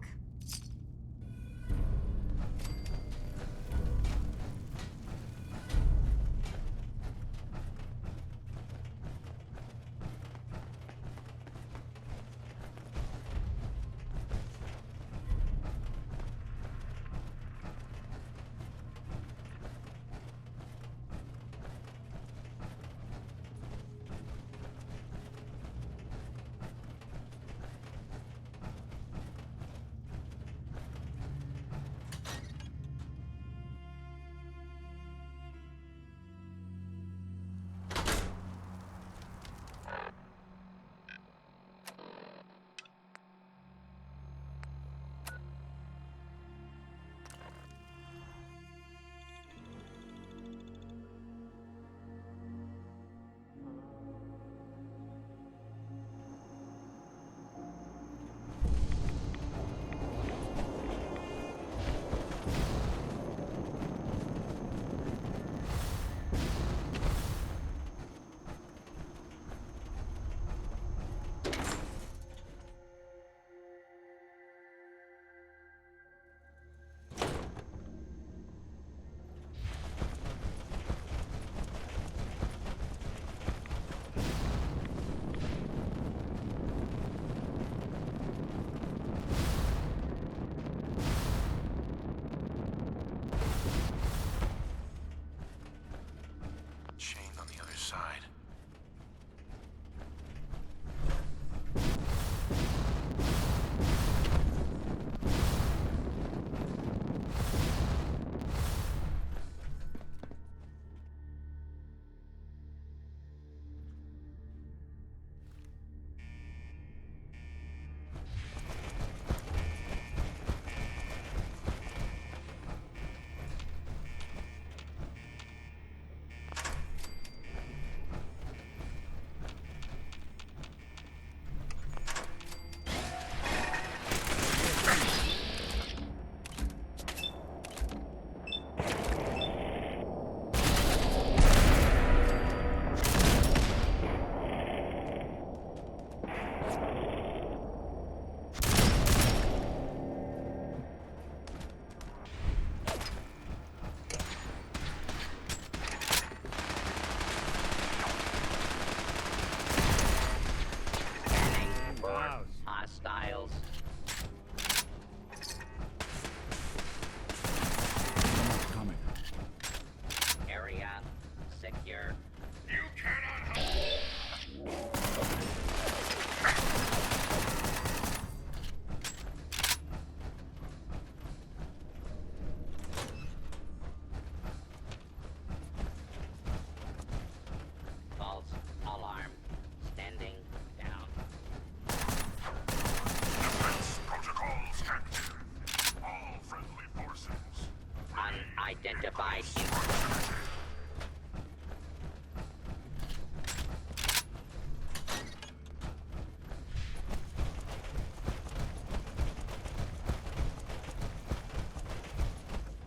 Unidentified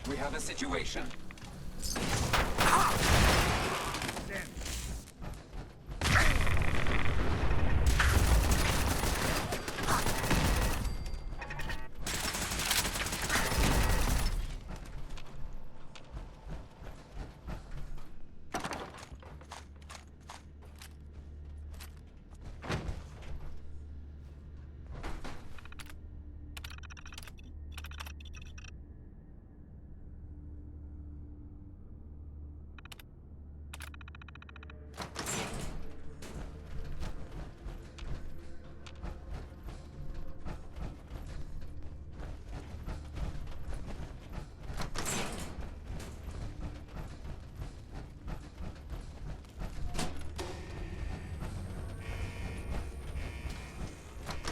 We have a situation.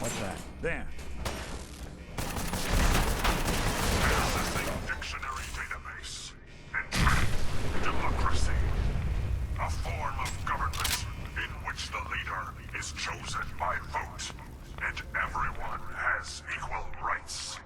What's that? There. Accessing dictionary database. Entry. Democracy. A form of government in which the leader is chosen by vote, and everyone has equal rights.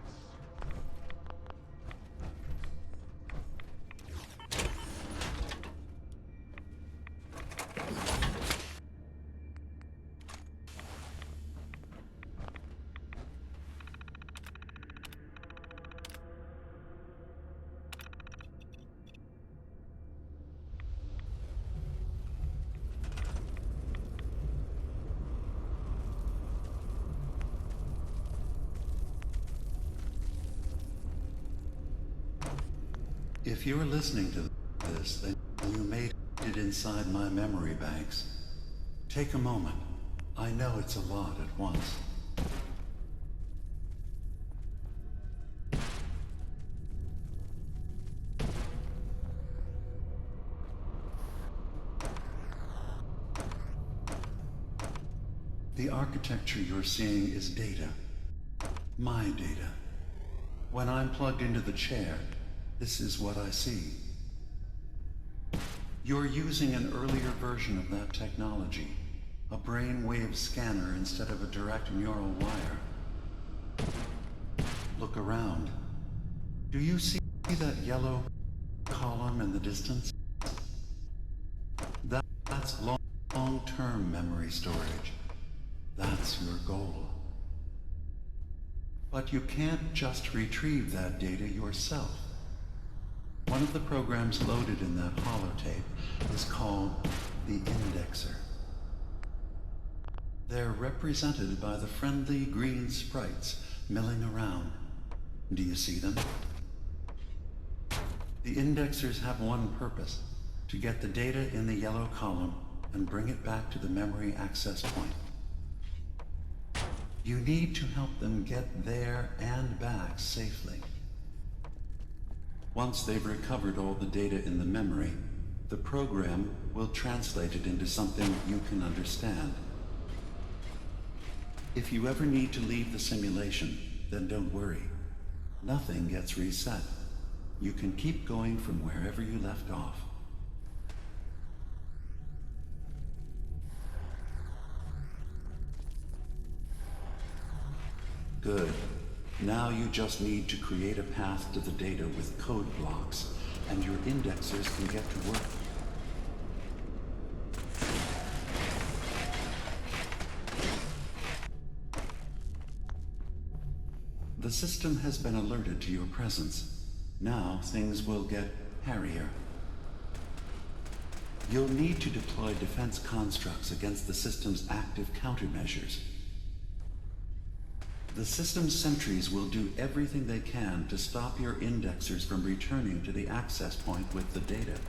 If you're listening to this, then you made it inside my memory banks. Take a moment. I know it's a lot at once. The architecture you're seeing is data. My data. When I'm plugged into the chair, this is what I see. You're using an earlier version of that technology, a brainwave scanner instead of a direct neural wire. Look around. Do you see that yellow column in the distance? That's long-term memory storage. That's your goal. But you can't just retrieve that data yourself. One of the programs loaded in that holotape is called the Indexer. They're represented by the friendly green sprites milling around. Do you see them? The Indexers have one purpose: to get the data in the yellow column and bring it back to the memory access point. You need to help them get there and back safely. Once they've recovered all the data in the memory, the program will translate it into something you can understand. If you ever need to leave the simulation, then don't worry. Nothing gets reset. You can keep going from wherever you left off. Good. Now you just need to create a path to the data with code blocks, and your indexers can get to work. The system has been alerted to your presence. Now things will get hairier. You'll need to deploy defense constructs against the system's active countermeasures. The system's sentries will do everything they can to stop your indexers from returning to the access point with the data.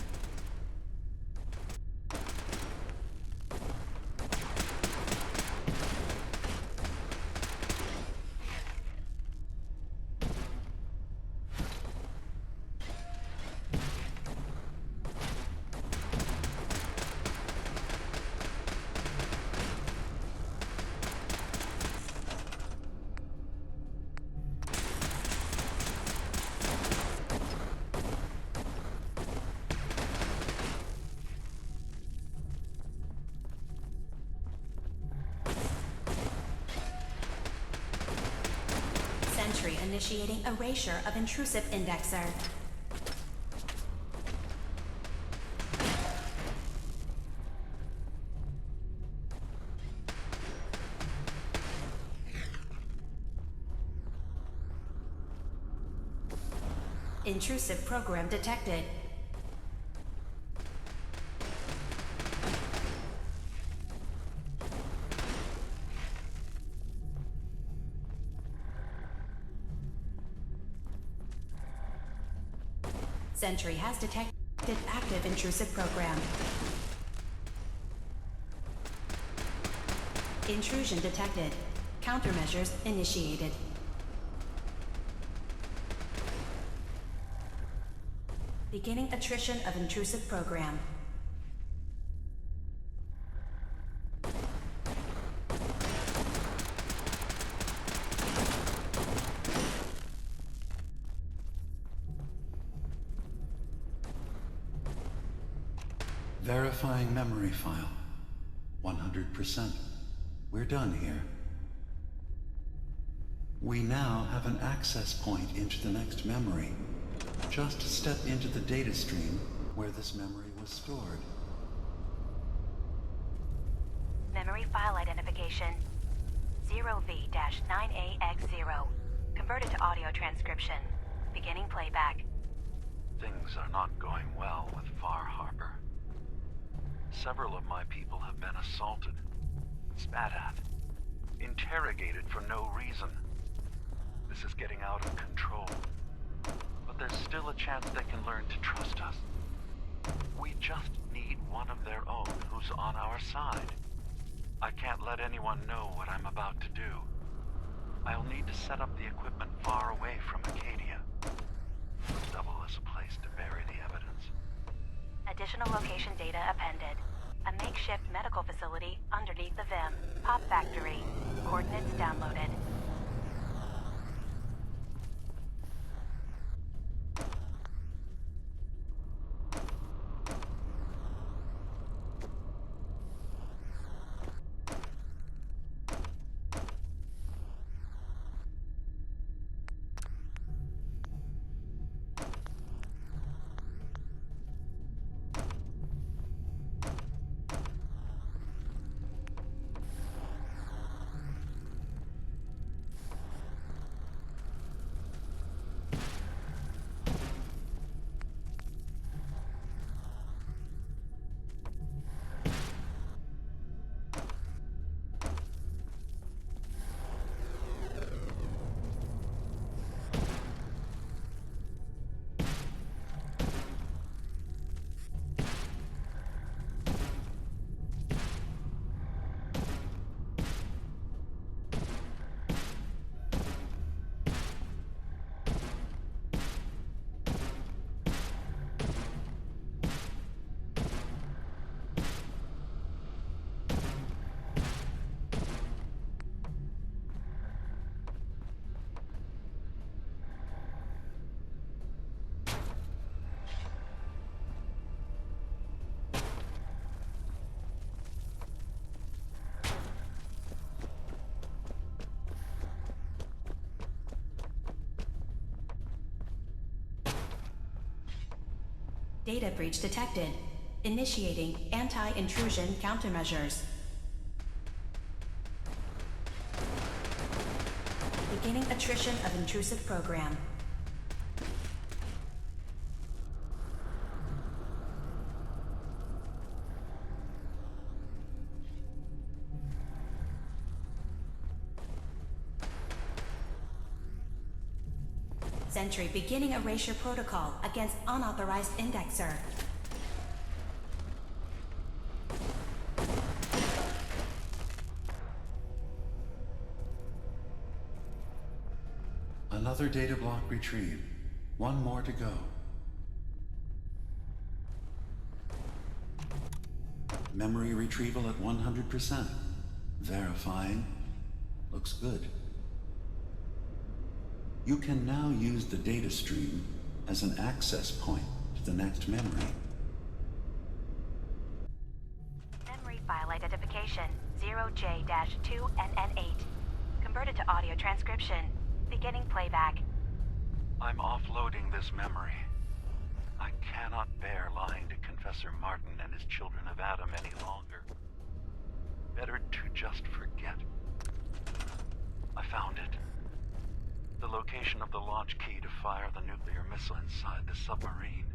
Initiating erasure of intrusive indexer. Intrusive program detected. Sentry has detected active intrusive program. Intrusion detected. Countermeasures initiated. Beginning attrition of intrusive program. Verifying memory file. 100%. We're done here. We now have an access point into the next memory. Just step into the data stream where this memory was stored. Memory file identification 0V-9AX0. Converted to audio transcription. Beginning playback. Things are not going well with Far Harbor. Several of my people have been assaulted, spat at, interrogated for no reason. This is getting out of control. But there's still a chance they can learn to trust us. We just need one of their own who's on our side. I can't let anyone know what I'm about to do. I'll need to set up the equipment far away from Acadia. Double as a place to bury the evidence. Additional location data appended. A makeshift medical facility underneath the VIM. Pop factory. Coordinates downloaded. Data breach detected. Initiating anti-intrusion countermeasures. Beginning attrition of intrusive program. Sentry beginning erasure protocol against unauthorized indexer. Another data block retrieved. One more to go. Memory retrieval at 100%. Verifying. Looks good. You can now use the data stream as an access point to the next memory. Memory file identification 0J-2NN8. Converted to audio transcription. Beginning playback. I'm offloading this memory. I cannot bear lying to Confessor Martin and his children of Adam any longer. Better to just forget. I found it. The location of the launch key to fire the nuclear missile inside the submarine.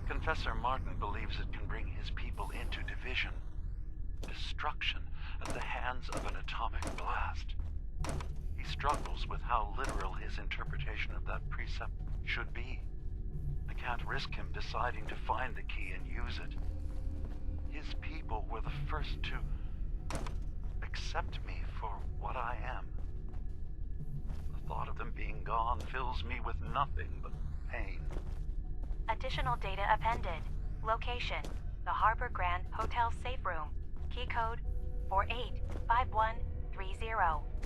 Confessor Martin believes it can bring his people into division, destruction at the hands of an atomic blast. He struggles with how literal his interpretation of that precept should be. I can't risk him deciding to find the key and use it. His people were the first to accept me for what I am. The thought of them being gone fills me with nothing but pain. Additional data appended. Location: the Harbor Grand Hotel safe room. Key code 485130.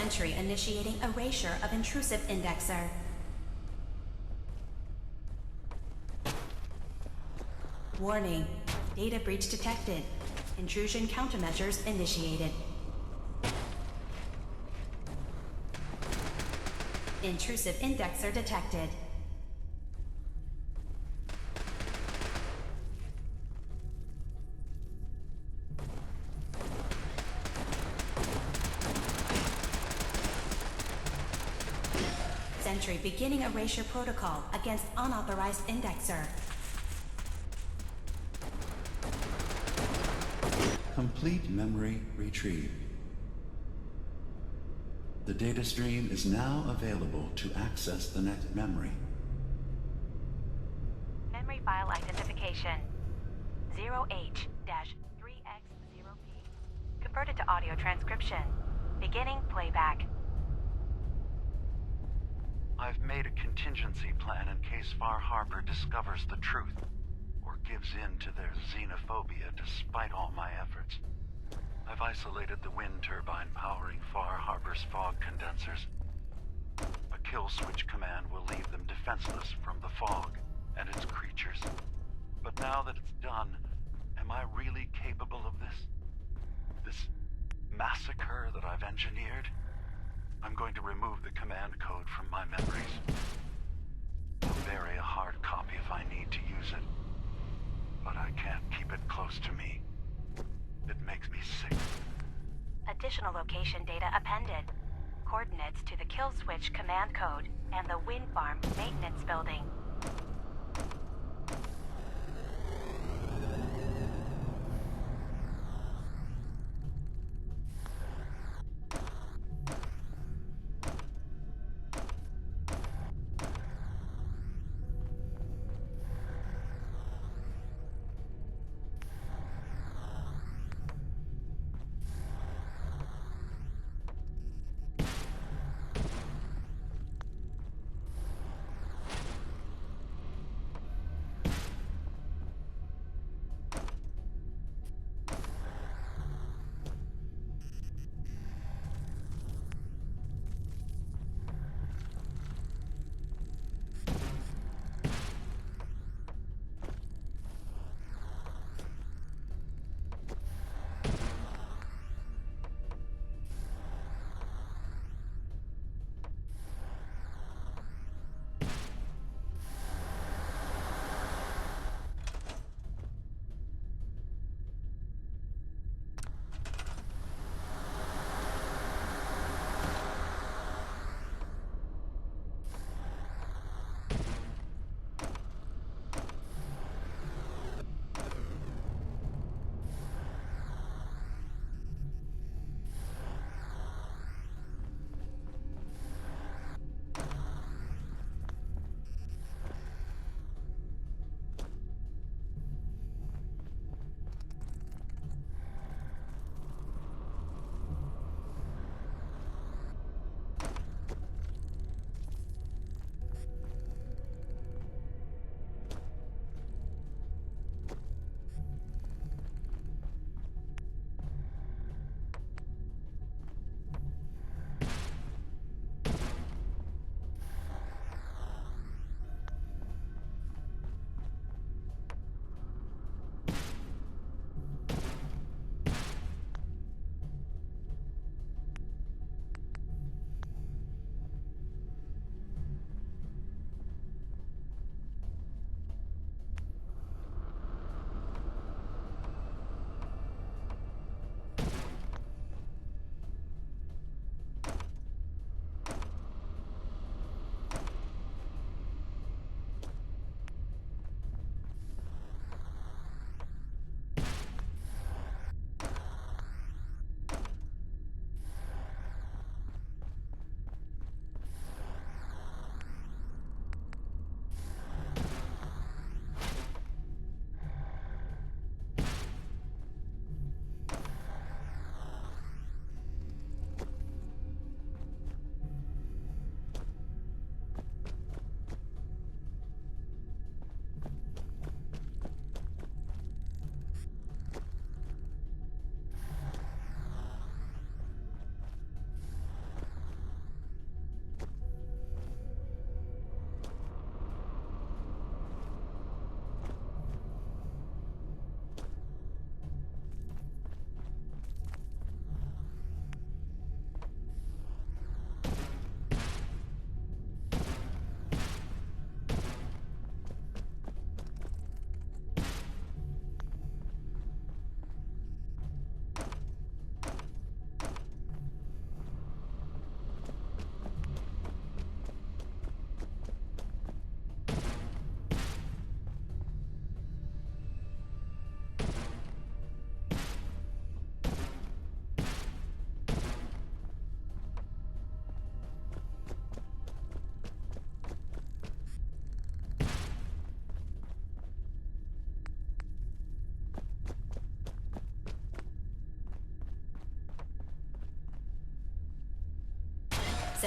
Sentry initiating erasure of intrusive indexer. Warning. Data breach detected. Intrusion countermeasures initiated. Intrusive indexer detected. Sentry beginning erasure protocol against unauthorized indexer. Complete memory retrieved. The data stream is now available to access the next memory. Memory file identification 0H-3X0P. Converted to audio transcription. Beginning playback. I've made a contingency plan in case Far Harbor discovers the truth, or gives in to their xenophobia despite all my efforts. I've isolated the wind turbine powering Far Harbor's fog condensers. A kill switch command will leave them defenseless from the fog and its creatures. But now that it's done, am I really capable of this? This massacre that I've engineered? I'm going to remove the command code from my memories. I'll bury a hard copy if I need to use it. But I can't keep it close to me. It makes me sick. Additional location data appended. Coordinates to the kill switch command code and the wind farm maintenance building.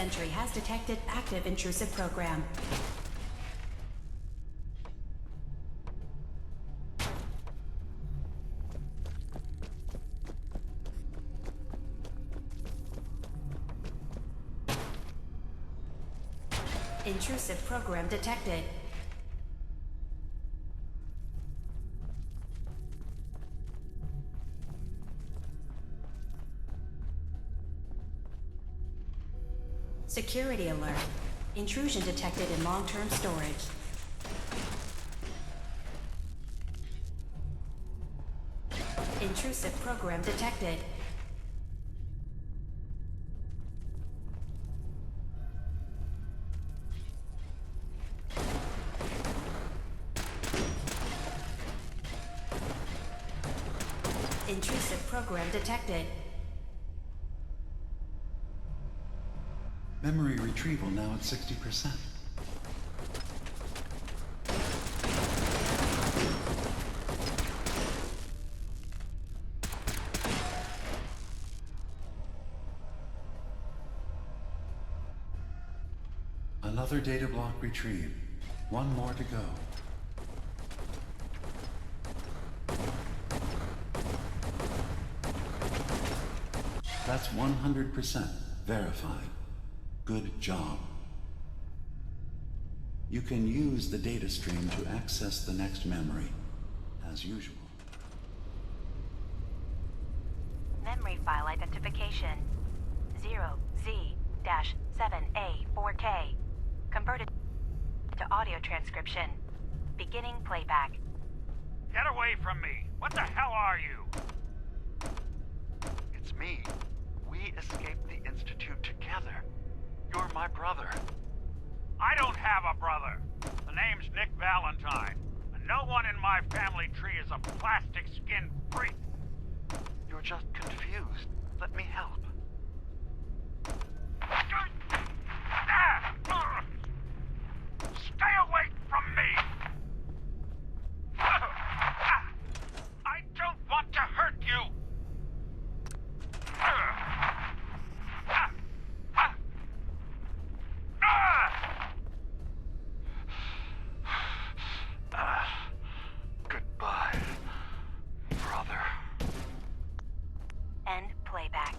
Sentry has detected active intrusive program. Intrusive program detected. Security alert. Intrusion detected in long-term storage. Intrusive program detected. Intrusive program detected. Memory retrieval now at 60%. Another data block retrieved. One more to go. That's 100% verified. Good job. You can use the data stream to access the next memory, as usual. Memory file identification 0Z-7A4K. Converted to audio transcription. Beginning playback. Get away from me! What the hell are you? It's me. We escaped the Institute together. You're my brother. I don't have a brother. The name's Nick Valentine. And no one in my family tree is a plastic-skinned freak. You're just confused. Let me help. Stay away from me! I don't want to hurt you! Goodbye, brother. End playback.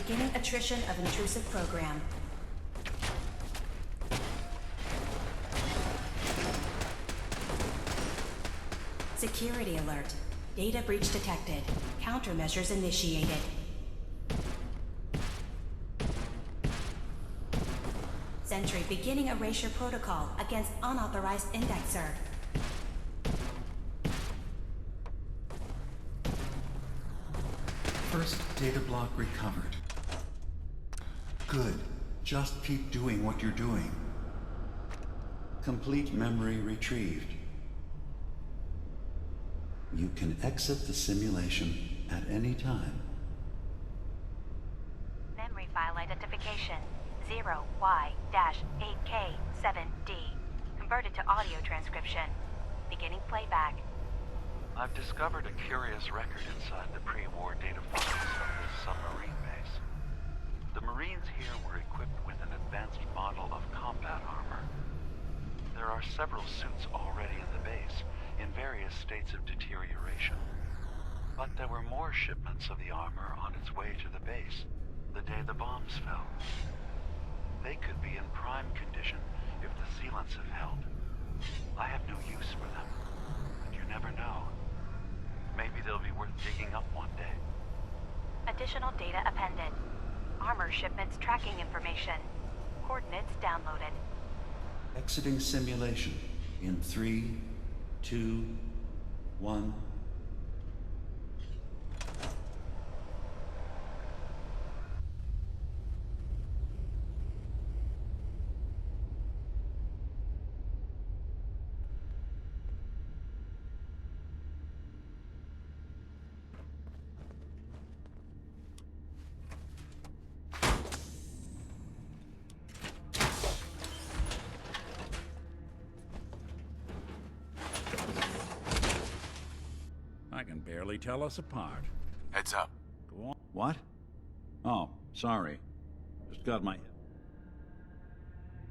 Beginning attrition of intrusive program. Security alert. Data breach detected. Countermeasures initiated. Sentry beginning erasure protocol against unauthorized indexer. First data block recovered. Good. Just keep doing what you're doing. Complete memory retrieved. You can exit the simulation at any time. Memory file identification 0Y-8K7D. Converted to audio transcription. Beginning playback. I've discovered a curious record inside the pre-war data files of this submarine base. The Marines here were equipped with an advanced model of combat armor. There are several suits already in the base, in various states of deterioration. But there were more shipments of the armor on its way to the base the day the bombs fell. They could be in prime condition if the sealants have held. I have no use for them, but you never know. Maybe they'll be worth digging up one day. Additional data appended. Armor shipments tracking information. Coordinates downloaded. Exiting simulation in 3, 2, 1. I can barely tell us apart. Heads up. Go on. What? Oh, sorry. Just got my...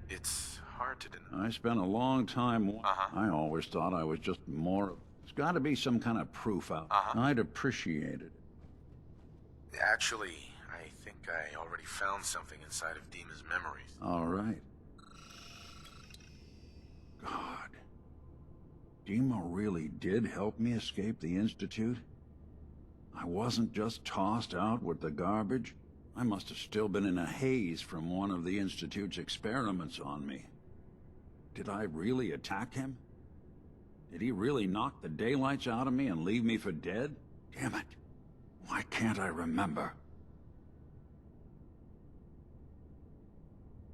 It's hard to deny. I spent a long time... I always thought I was just more... There's got to be some kind of proof out. I'd appreciate it. Actually, I think I already found something inside of Dima's memories. All right. God. Dima really did help me escape the Institute? I wasn't just tossed out with the garbage. I must have still been in a haze from one of the Institute's experiments on me. Did I really attack him? Did he really knock the daylights out of me and leave me for dead? Damn it. Why can't I remember?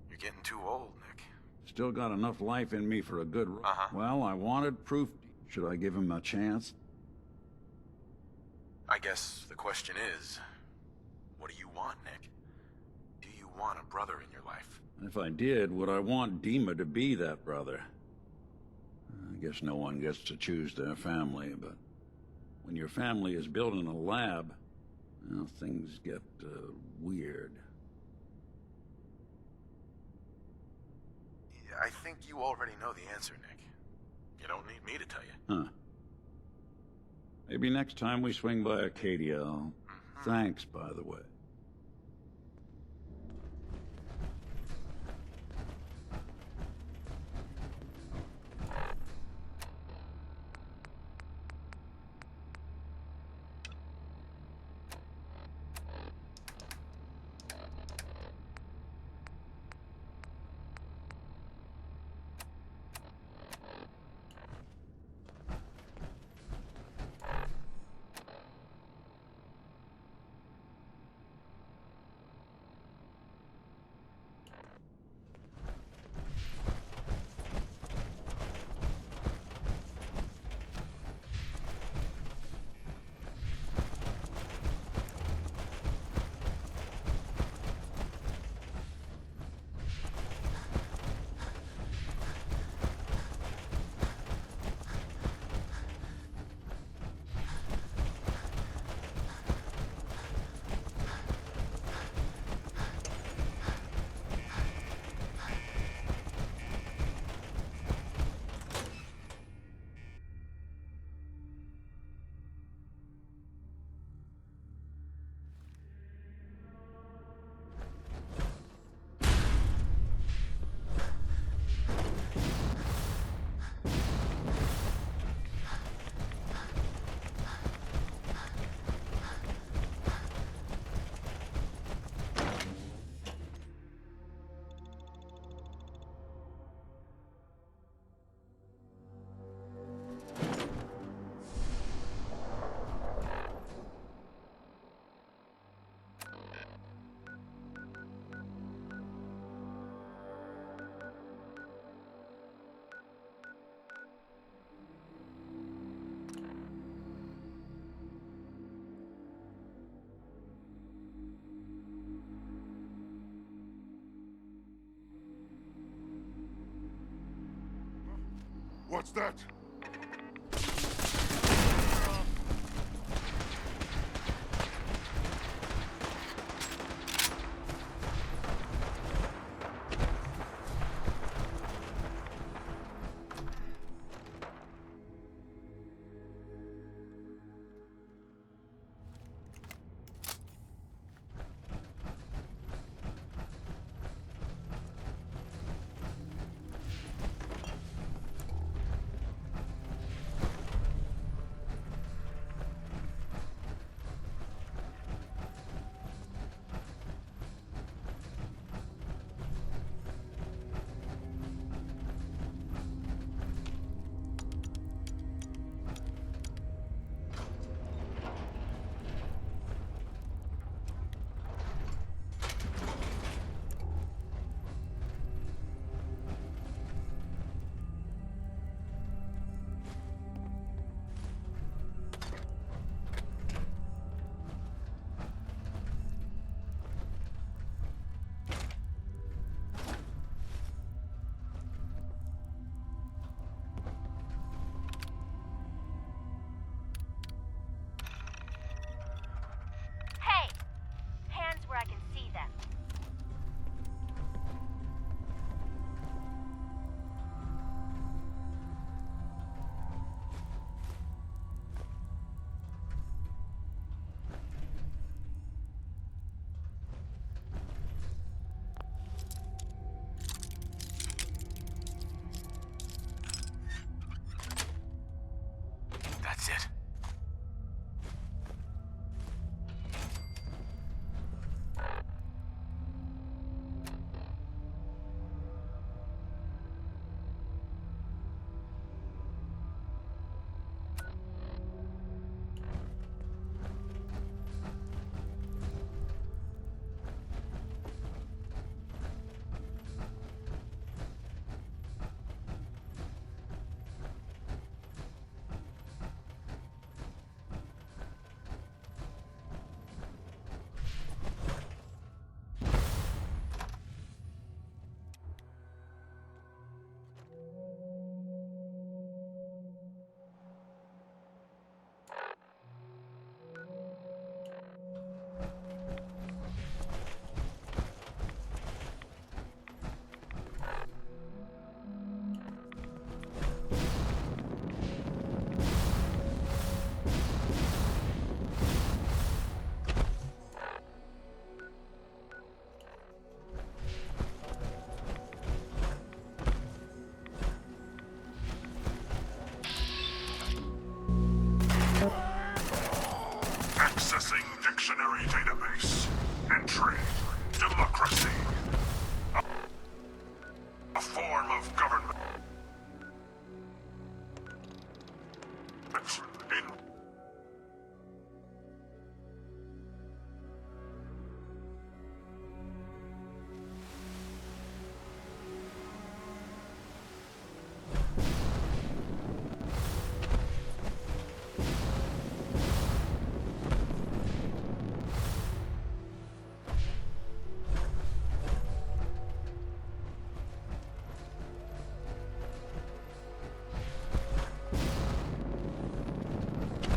You're getting too old, Nick. Still got enough life in me for a good run. Well, I wanted proof. Should I give him a chance? I guess the question is, what do you want, Nick? Do you want a brother in your life? If I did, would I want Dima to be that brother? I guess no one gets to choose their family, but when your family is built in a lab, well, things get weird. I think you already know the answer, Nick. You don't need me to tell you. Huh. Maybe next time we swing by Acadia, I'll... Thanks, by the way. What's that? Hey! Hands where I can see them. That's it. Accessing dictionary database. Entry. Democracy. A form of government. In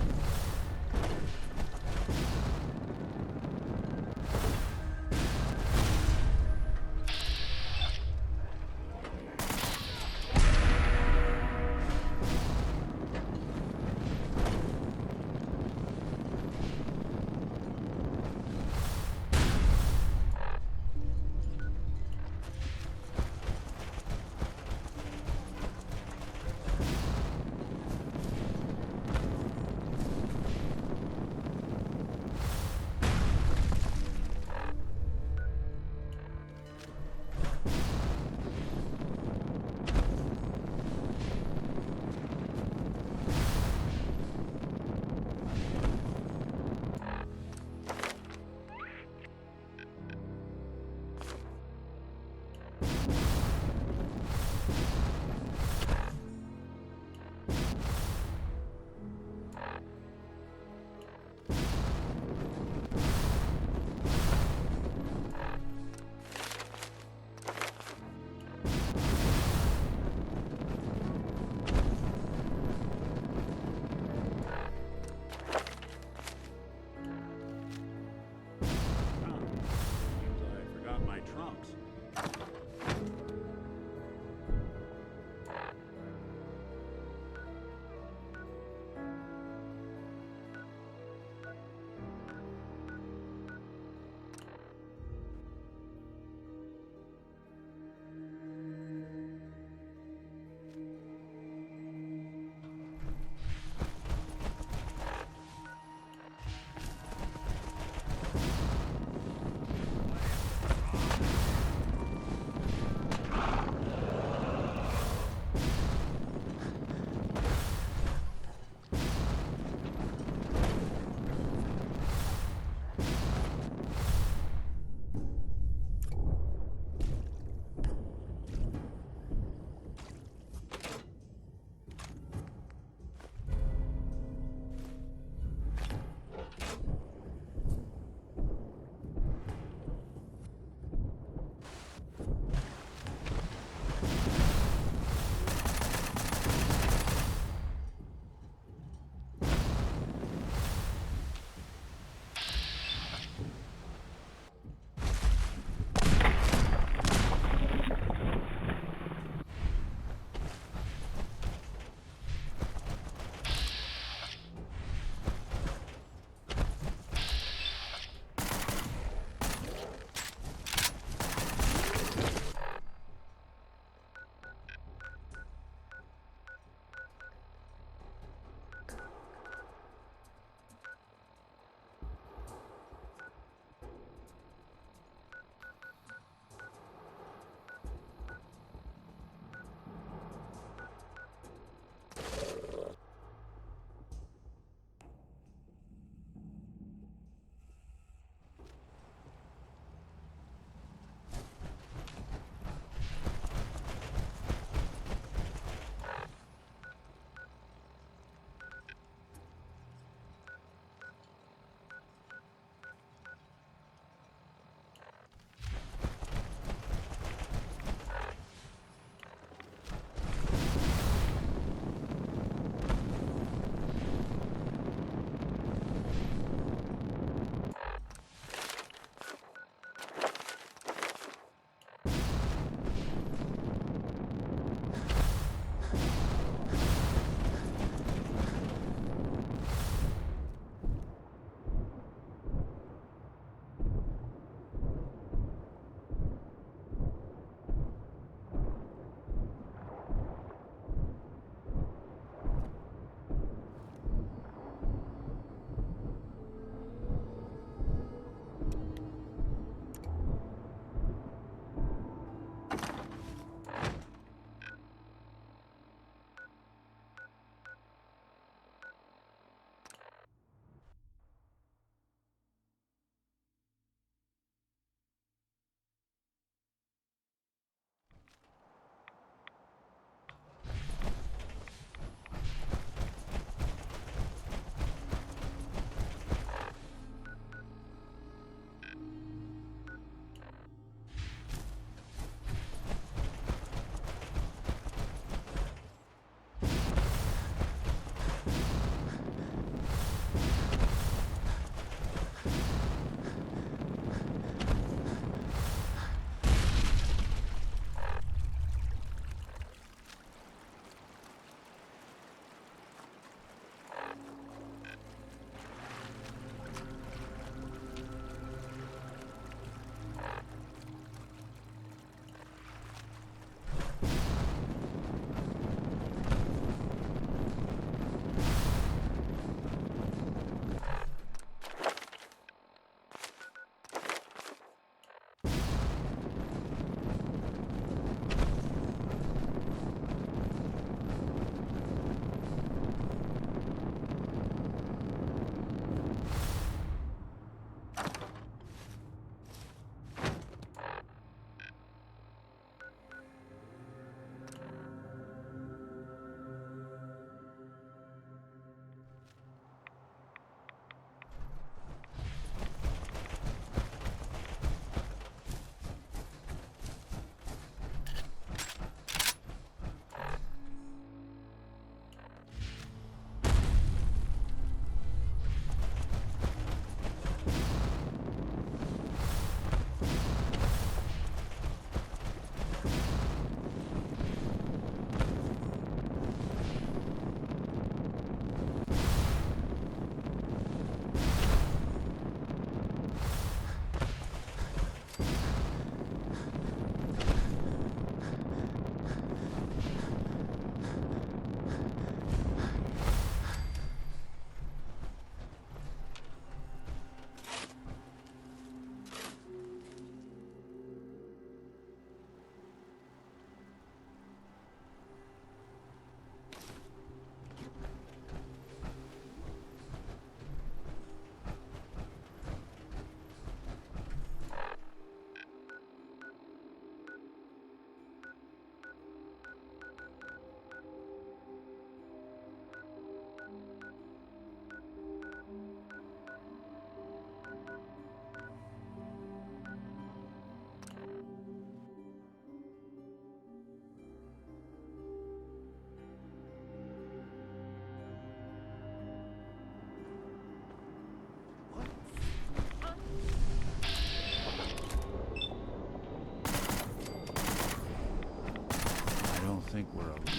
world.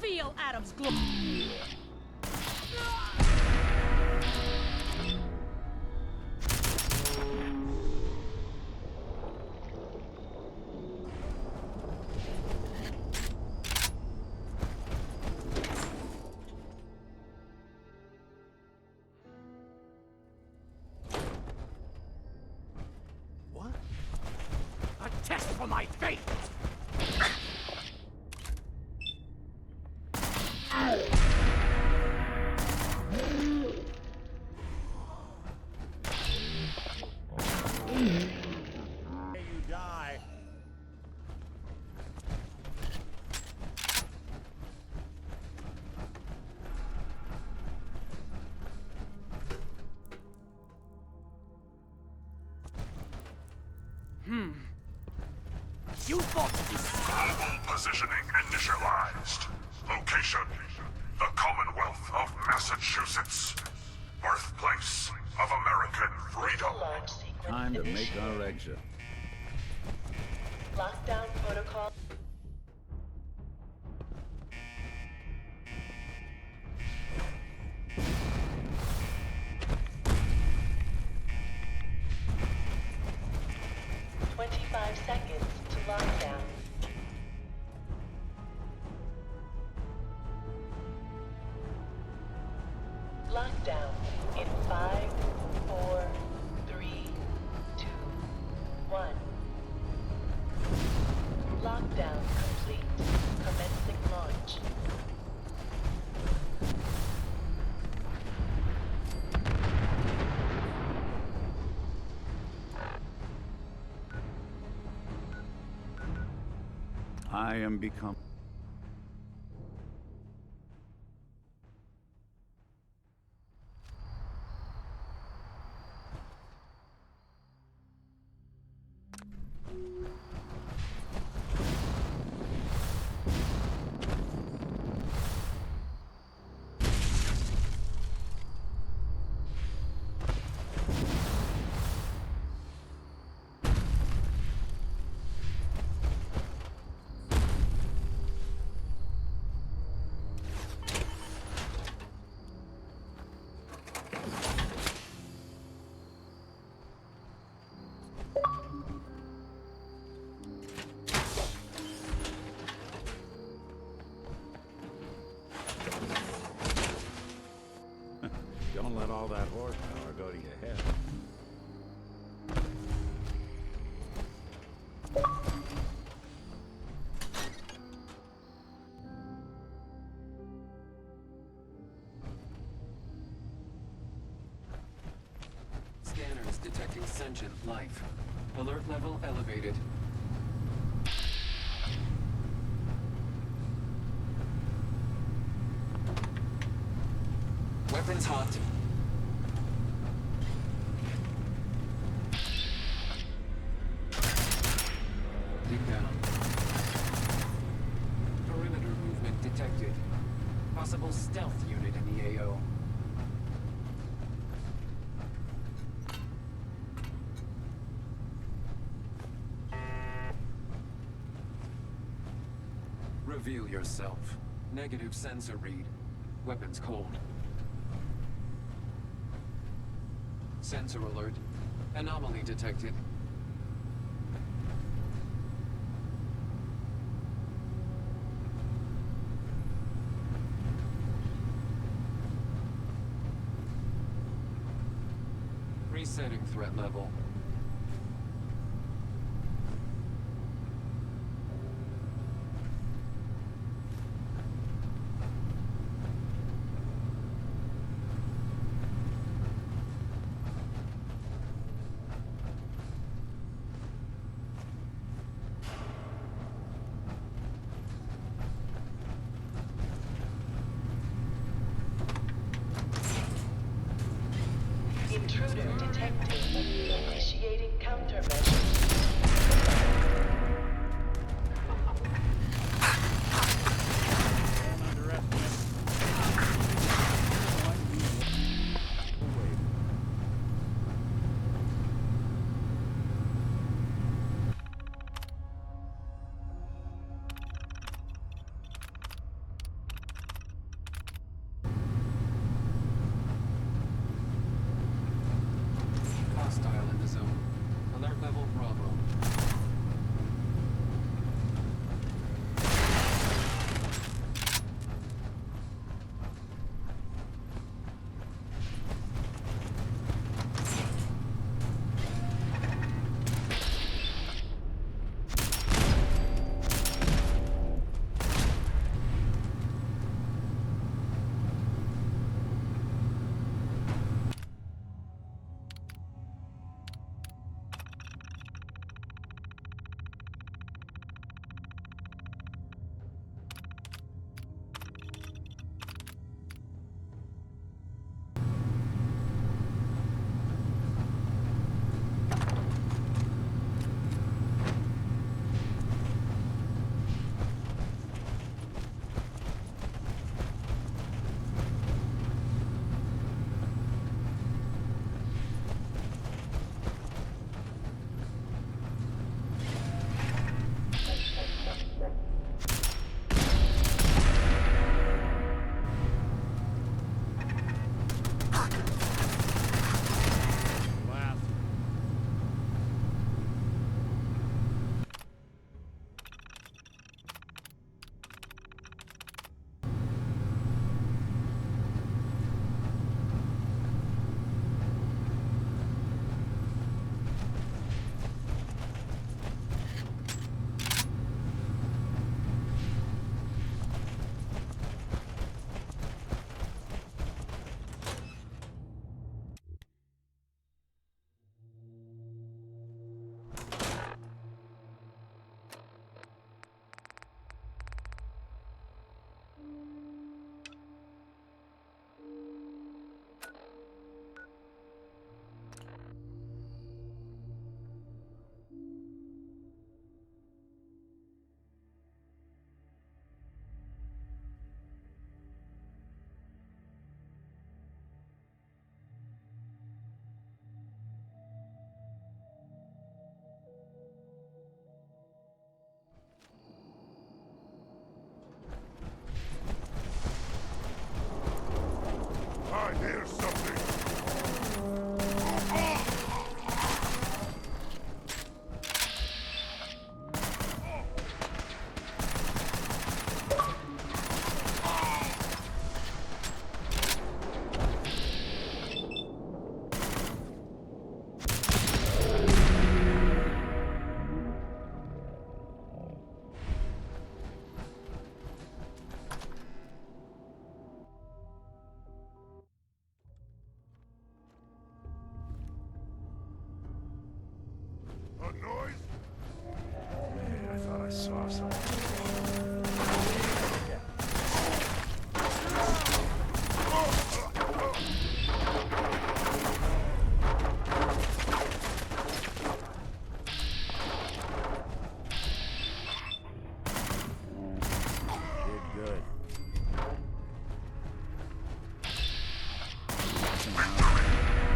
Feel Adam's glow. What? A test for my faith! You die. You fought Global positioning initialized. Location: the Commonwealth of Massachusetts. Birthplace of American freedom. Time to make our exit. Lockdown protocol. Seconds to lockdown. Lockdown in 5, 4, 3, 2, 1. Lockdown complete. Commencing launch. I am become... Don't let all that horsepower go to your head. Scanners detecting sentient life. Alert level elevated. Weapons hot. Dig down. Perimeter movement detected. Possible stealth unit in the AO. Reveal yourself. Negative sensor read. Weapons cold. Sensor alert. Anomaly detected. Resetting threat level. Intruder detected.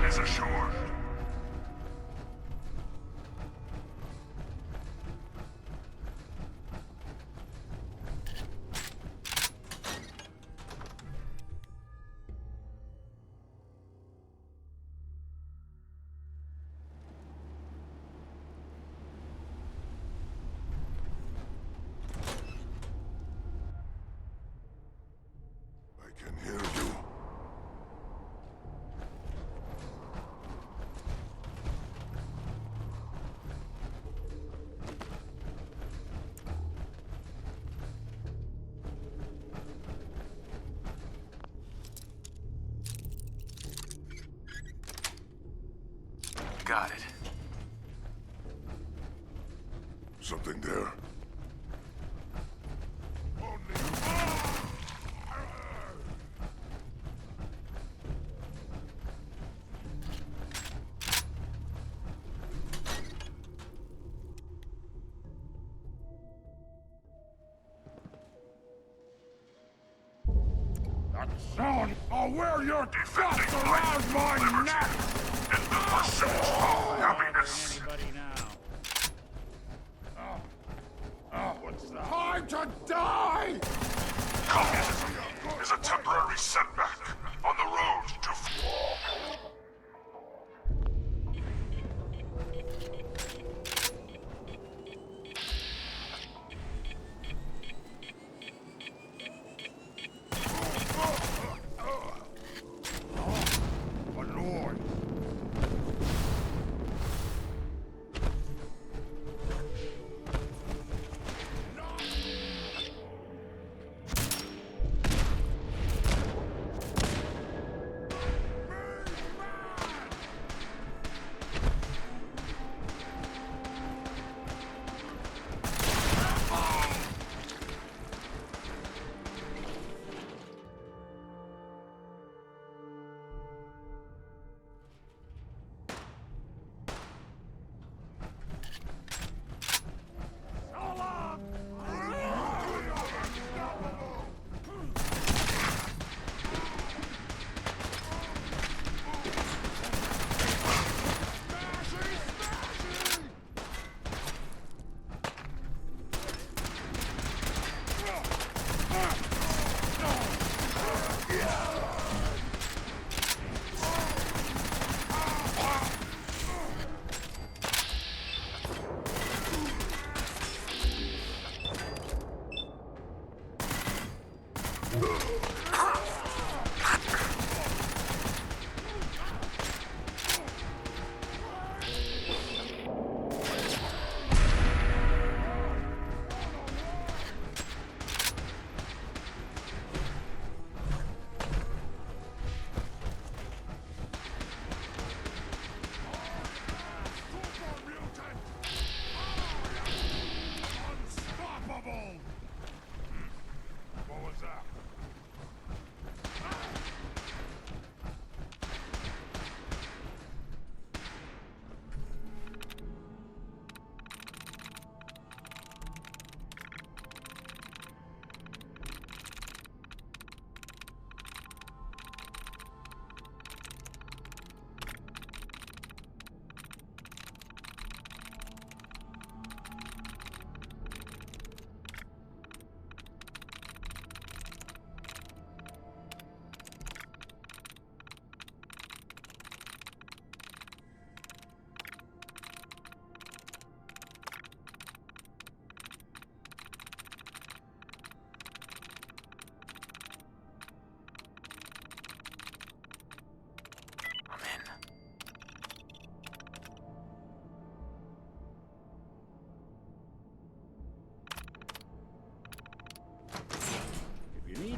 Is assured. I can hear you. Got it. Something there. That sound! I'll wear your guts around my neck! In the pursuit of happiness! What's that? Time to die! Communism is a temporary setback on the road to...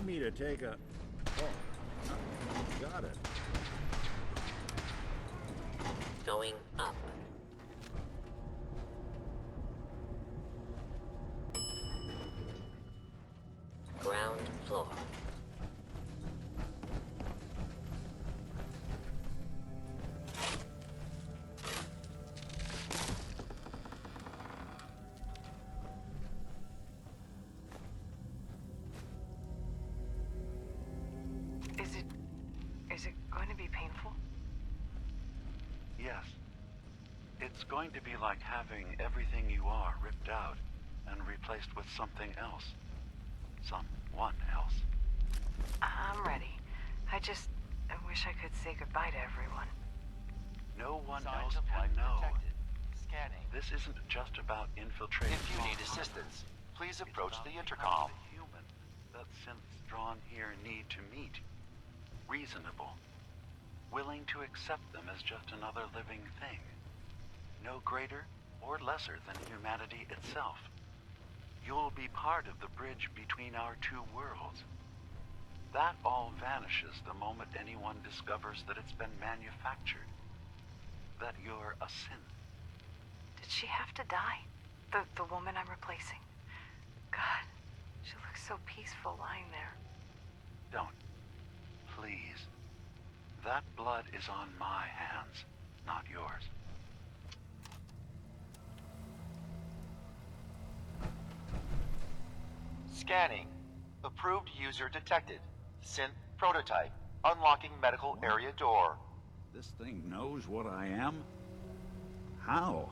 Me to take a... Oh, got it. Going up. It's going to be like having everything you are ripped out and replaced with something else. Someone else. I'm ready. I wish I could say goodbye to everyone. No one else can know. This isn't just about infiltrating. If you need assistance, please approach the intercom. The human that synths drawn here need to meet. Reasonable. Willing to accept them as just another living thing. No greater or lesser than humanity itself. You'll be part of the bridge between our two worlds. That all vanishes the moment anyone discovers that it's been manufactured. That you're a synth. Did she have to die? The woman I'm replacing? God, she looks so peaceful lying there. Don't. Please. That blood is on my hands, not yours. Scanning. Approved user detected. Synth prototype. Unlocking medical area door. This thing knows what I am? How?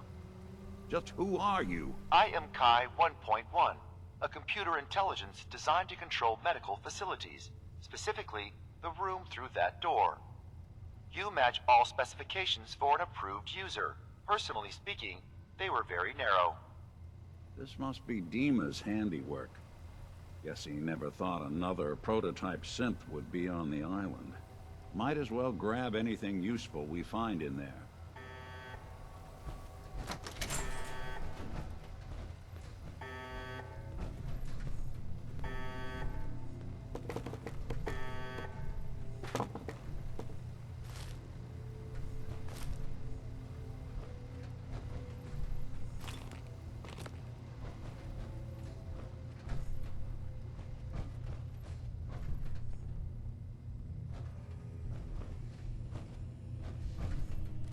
Just who are you? I am Kai 1.1, a computer intelligence designed to control medical facilities, specifically the room through that door. You match all specifications for an approved user. Personally speaking, they were very narrow. This must be Dima's handiwork. Guess he never thought another prototype synth would be on the island. Might as well grab anything useful we find in there.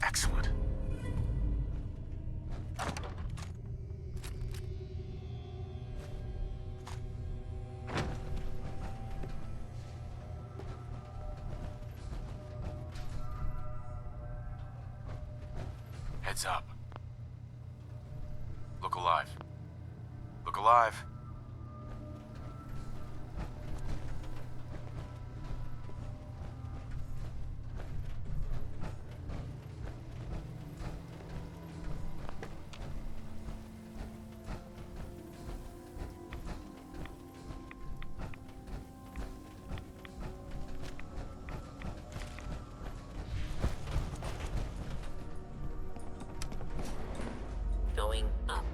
Excellent. Heads up. Look alive. Look alive. Going up.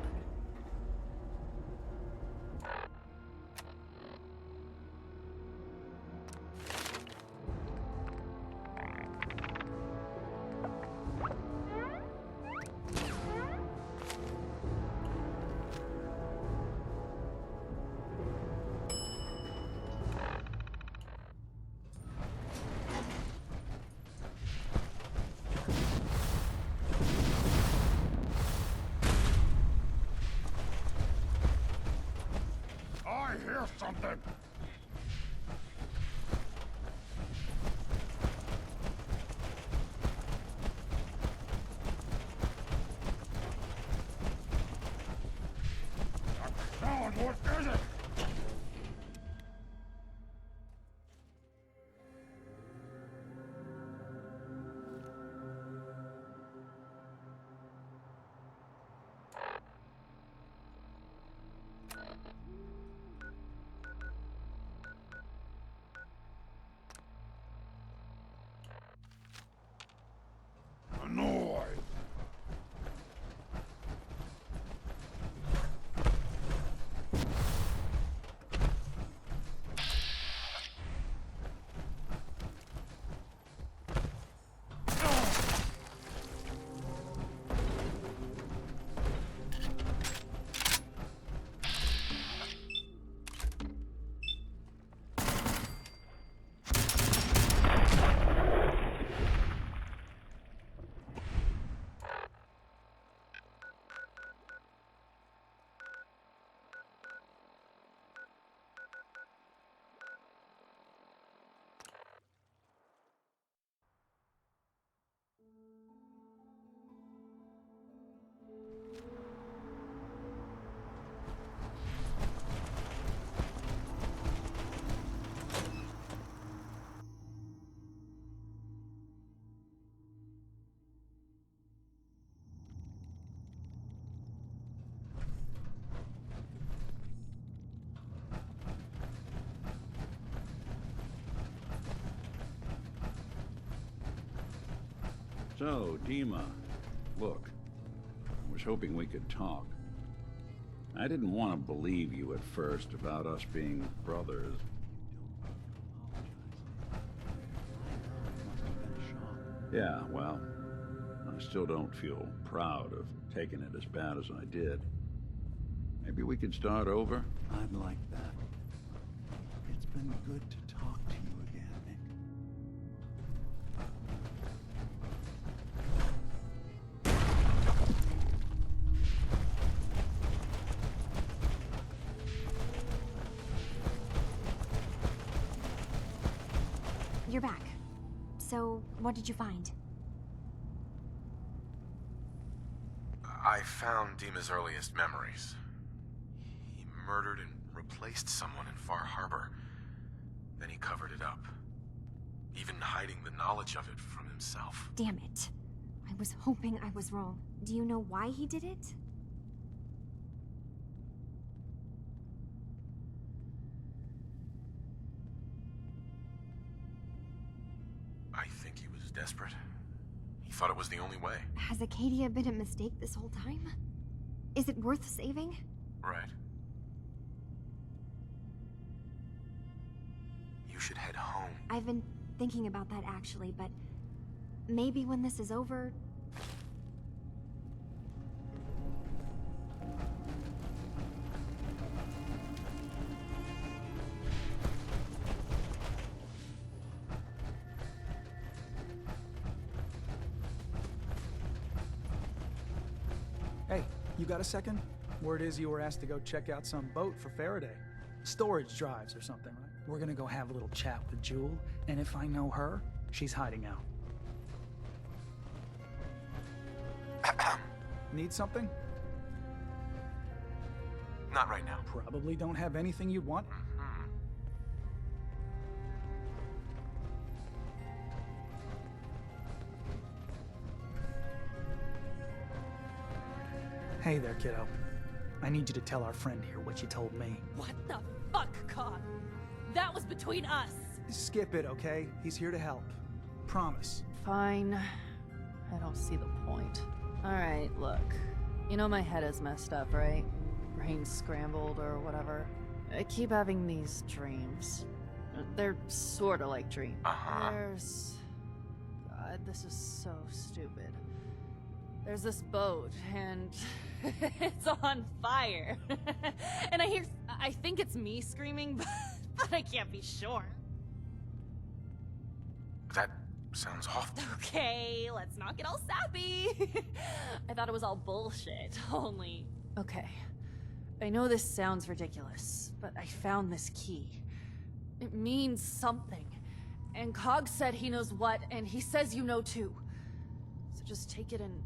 I hear something! That sound, what is it? So, Dima, look, I was hoping we could talk. I didn't want to believe you at first about us being brothers. Yeah, well, I still don't feel proud of taking it as bad as I did. Maybe we could start over? I'd like that. It's been good to talk to you again, Nick. You're back. So, what did you find? I found Dima's earliest memories. He murdered and replaced someone in Far Harbor. Then he covered it up. Even hiding the knowledge of it from himself. Damn it. I was hoping I was wrong. Do you know why he did it? I think he was desperate. He thought it was the only way. Has Acadia been a mistake this whole time? Is it worth saving? Right. You should head home. I've been thinking about that actually, but maybe when this is over... Hey, you got a second? Word is you were asked to go check out some boat for Faraday. Storage drives or something, right? We're gonna go have a little chat with Jewel, and if I know her, she's hiding out. Need something? Not right now. Probably don't have anything you'd want. Hey there, kiddo. I need you to tell our friend here what you told me. What the fuck, Cog? That was between us. Skip it, okay? He's here to help. Promise. Fine. I don't see the point. Alright, look. You know my head is messed up, right? Brain scrambled or whatever. I keep having these dreams. They're sorta like dreams. There's... God, this is so stupid. There's this boat, and it's on fire. And I think it's me screaming, but I can't be sure. That sounds awful. Okay, let's not get all sappy. I thought it was all bullshit, only... Okay, I know this sounds ridiculous, but I found this key. It means something. And Cog said he knows what, and he says you know too. So just take it and...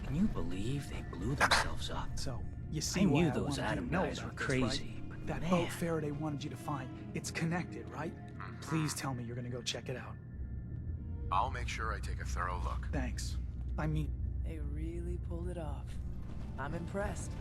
Can you believe they blew themselves up? So, you see I why knew I those wanted you Adam to know guys about were this, crazy, right? but That man. boat Faraday wanted you to find, it's connected, right? Please tell me you're gonna go check it out. I'll make sure I take a thorough look. Thanks. I mean... They really pulled it off. I'm impressed.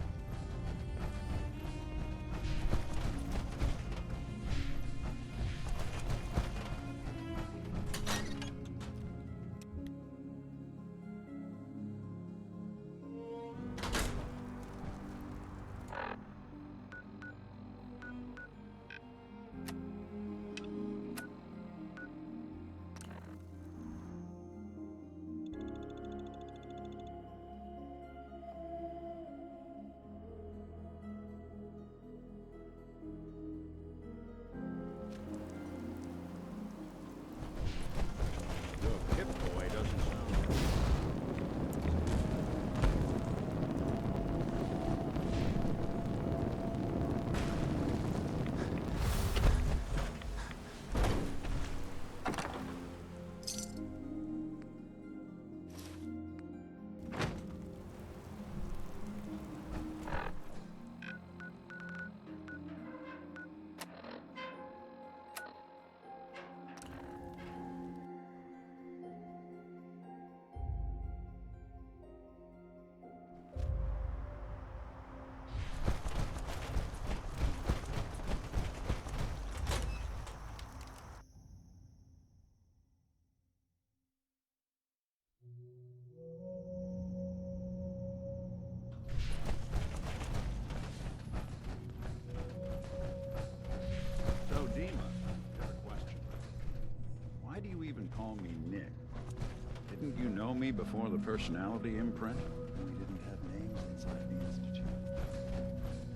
before the personality imprint? We didn't have names inside the Institute.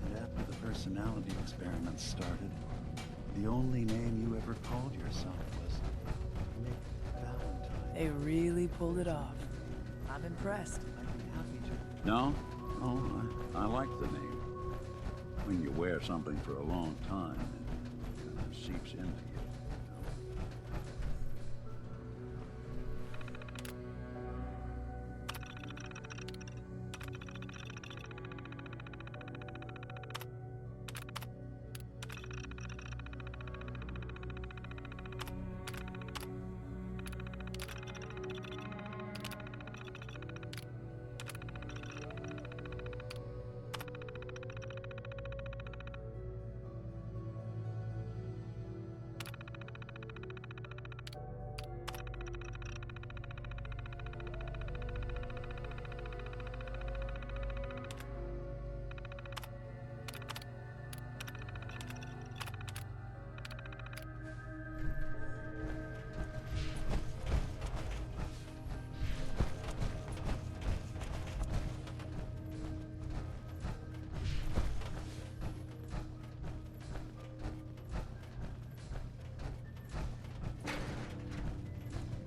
And after the personality experiments started, the only name you ever called yourself was Nick Valentine. They really pulled it off. I'm impressed. I'd be happy to. No? Oh, I like the name. When you wear something for a long time, it kind of seeps into you.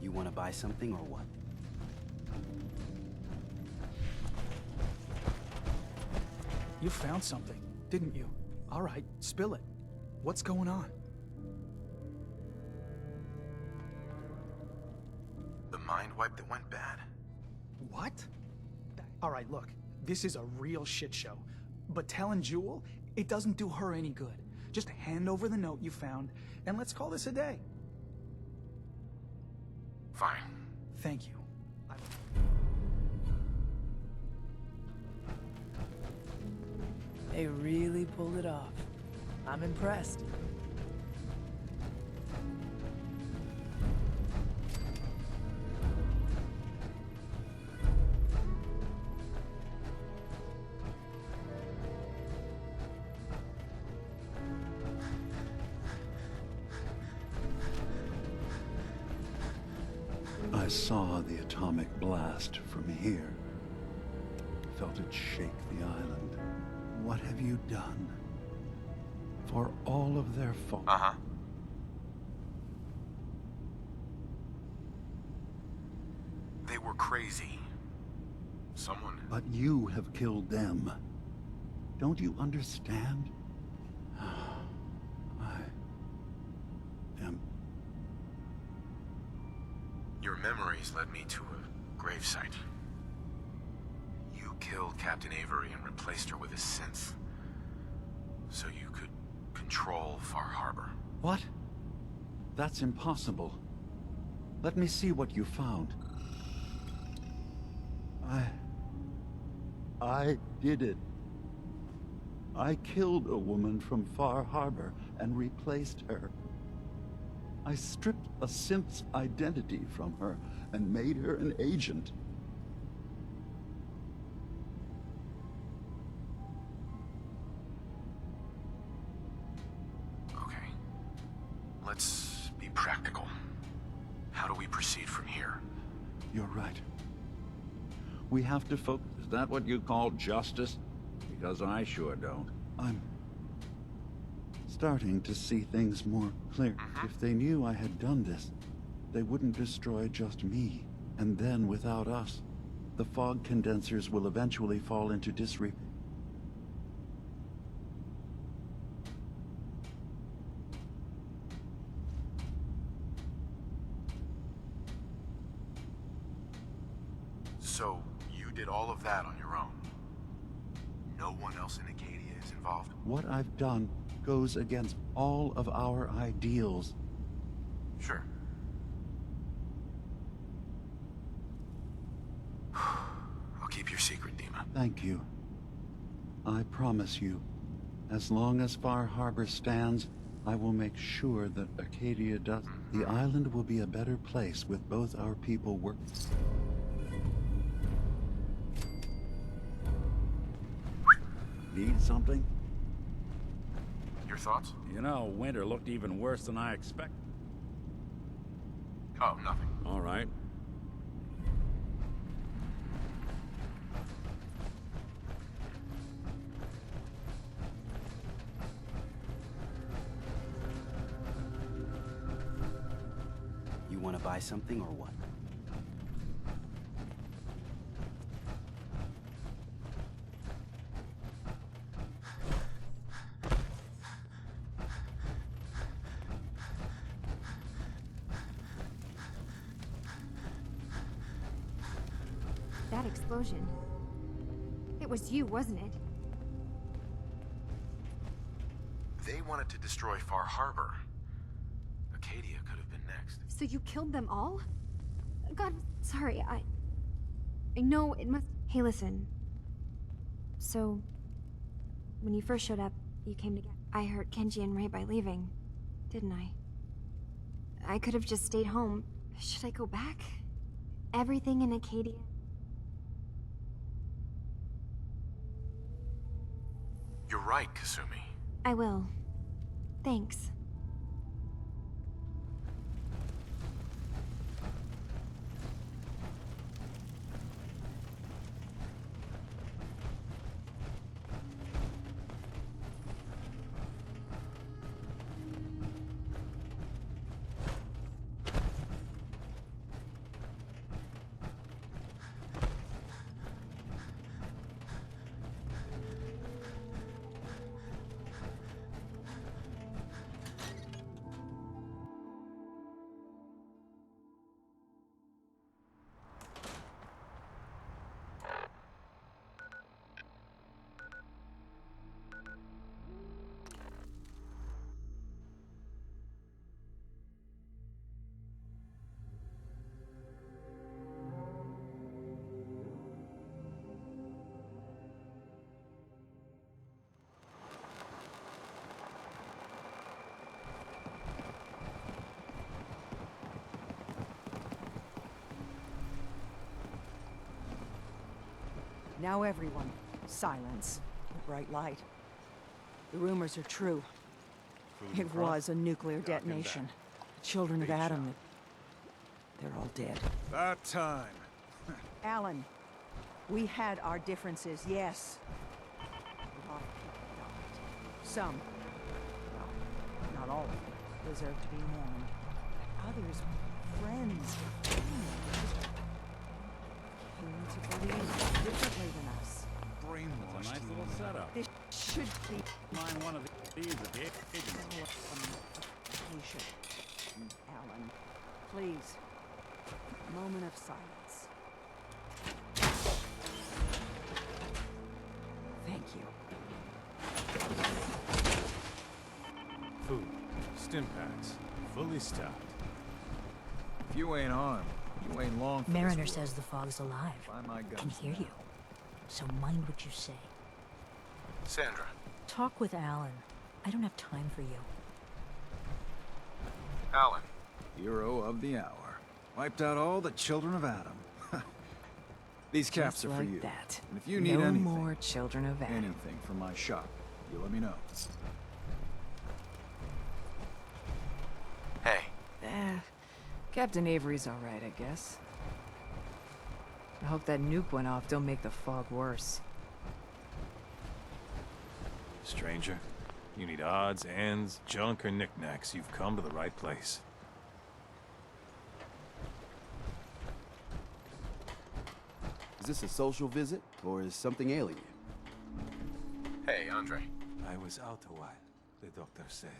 You want to buy something or what? You found something, didn't you? All right, spill it. What's going on? The mind wipe that went bad. What? All right, look, this is a real shit show. But telling Jewel, it doesn't do her any good. Just hand over the note you found, and let's call this a day. Fine. Thank you. They really pulled it off. I'm impressed. I saw the atomic blast from here. Felt it shake the island. What have you done? For all of their fault. Uh-huh. They were crazy. Someone... But you have killed them. Don't you understand? I am... Your memories led me to a gravesite. You killed Captain Avery and replaced her with a synth. So you could control Far Harbor. What? That's impossible. Let me see what you found. I did it. I killed a woman from Far Harbor and replaced her. I stripped a synth's identity from her and made her an agent. Okay. Let's be practical. How do we proceed from here? You're right. We have to focus. Is that what you call justice? Because I sure don't. I'm starting to see things more clear. If they knew I had done this, they wouldn't destroy just me. And then, without us, the fog condensers will eventually fall into disrepair. So, you did all of that on your own? No one else in Acadia is involved? What I've done goes against all of our ideals. Sure. I'll keep your secret, Dima. Thank you. I promise you, as long as Far Harbor stands, I will make sure that Acadia does. The island will be a better place with both our people working. Need something? Your thoughts? You know, winter looked even worse than I expected. Oh, nothing. All right. You want to buy something or what? That explosion. It was you, wasn't it? They wanted to destroy Far Harbor. Acadia could have been next. So you killed them all? God, sorry, I know it must... Hey, listen. So, when you first showed up, you came to get... I hurt Kenji and Ray by leaving, didn't I? I could have just stayed home. Should I go back? Everything in Acadia... You're right, Kasumi. I will. Thanks. Now everyone, silence. The bright light. The rumors are true. It was a nuclear detonation. The children of Adam, they're all dead. About time. Alan, we had our differences, yes. A lot of people died. Some, well, not all of them, deserve to be mourned. Others, friends, came to believe differently than us. Brainwashed. It's a nice little setup. This should be Mind one of these at the agency. patient. Alan, please. Moment of silence. Thank you. Food, stim packs, fully stocked. If you ain't armed, you ain't long for Mariner this world. says the fog's alive. By my guns. Can hear you. So mind what you say. Sandra. Talk with Alan. I don't have time for you. Alan. Hero of the hour. Wiped out all the children of Adam. These caps Just are for like you. that. And if you need No anything, more children of Adam. anything from my shop, you let me know. Hey. Captain Avery's alright, I guess. I hope that nuke went off don't make the fog worse. Stranger, you need odds, ends, junk, or knickknacks, you've come to the right place. Is this a social visit, or is something ailing you? Hey, Andre. I was out a while, the doctor said.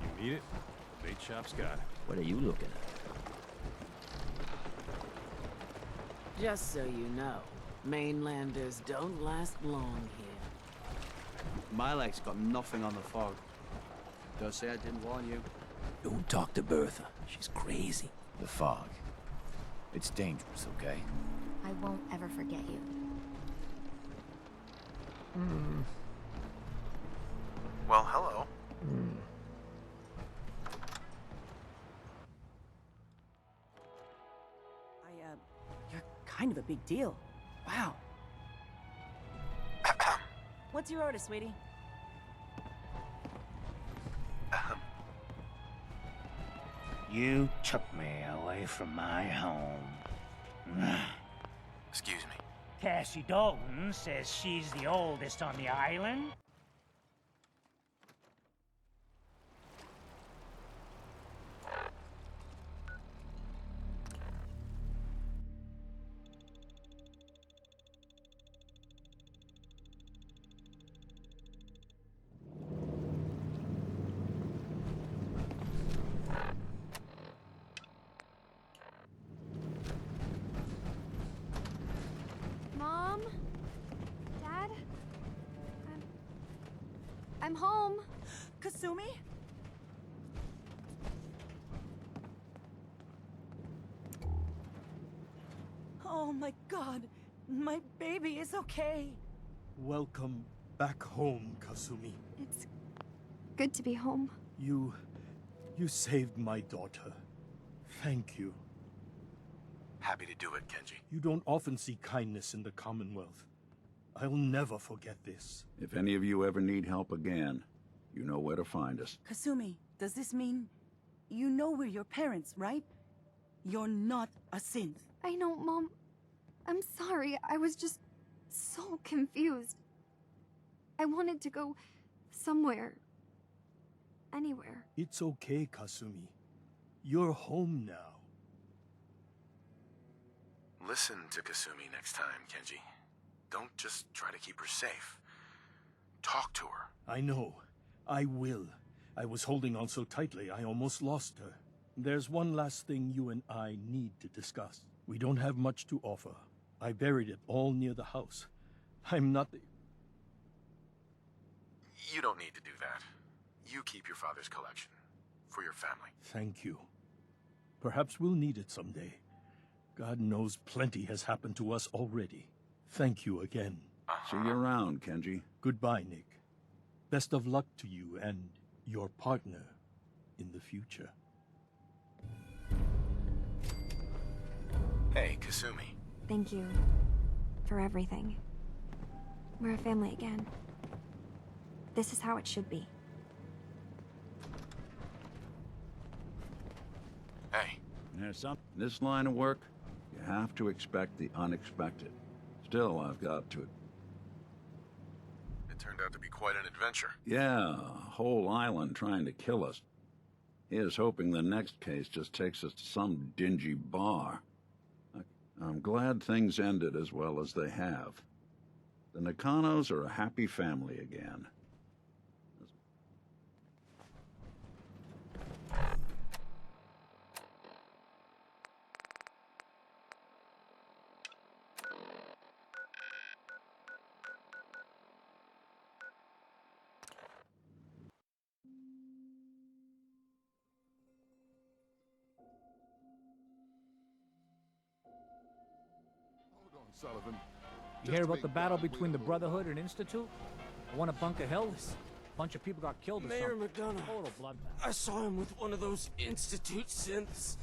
You need it? The bait shop's got it. What are you looking at? Just so you know, mainlanders don't last long here. Milak's got nothing on the fog. Don't say I didn't warn you. Don't talk to Bertha. She's crazy. The fog. It's dangerous, okay? I won't ever forget you. Well, hello. You're kind of a big deal. Wow. What's your order, sweetie? You took me away from my home. Excuse me. Cassie Dalton says she's the oldest on the island. I'm home. Kasumi? Oh my god. My baby is okay. Welcome back home, Kasumi. It's good to be home. You saved my daughter. Thank you. Happy to do it, Kenji. You don't often see kindness in the Commonwealth. I'll never forget this. If any of you ever need help again, you know where to find us. Kasumi, does this mean you know we're your parents, right? You're not a synth. I know, Mom. I'm sorry. I was just so confused. I wanted to go somewhere. Anywhere. It's okay, Kasumi. You're home now. Listen to Kasumi next time, Kenji. Don't just try to keep her safe. Talk to her. I know. I will. I was holding on so tightly, I almost lost her. There's one last thing you and I need to discuss. We don't have much to offer. I buried it all near the house. I'm not the... You don't need to do that. You keep your father's collection. For your family. Thank you. Perhaps we'll need it someday. God knows plenty has happened to us already. Thank you again. See you around, Kenji. Goodbye, Nick. Best of luck to you and your partner in the future. Hey, Kasumi. Thank you for everything. We're a family again. This is how it should be. Hey. There's some... This line of work, you have to expect the unexpected. Still, I've got to... It turned out to be quite an adventure. Yeah, a whole island trying to kill us. Here's hoping the next case just takes us to some dingy bar. I'm glad things ended as well as they have. The Nakanos are a happy family again. Sullivan. You hear about the battle between the Brotherhood and Institute? I want a Bunker Hill. A bunch of people got killed or Mayor something. McDonough. Total bloodbath. I saw him with one of those Institute synths.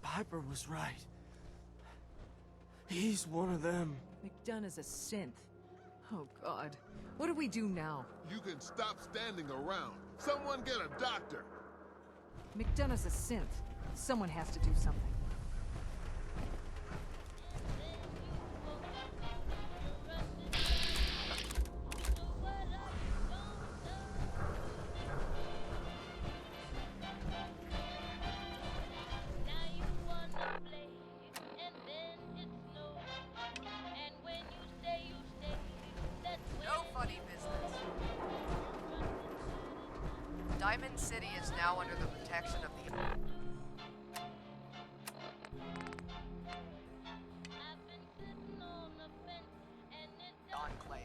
Piper was right. He's one of them. McDonough's a synth. Oh, God. What do we do now? You can stop standing around. Someone get a doctor. McDonough's a synth. Someone has to do something. No funny business. Diamond City is now under the protection of the... Enclave.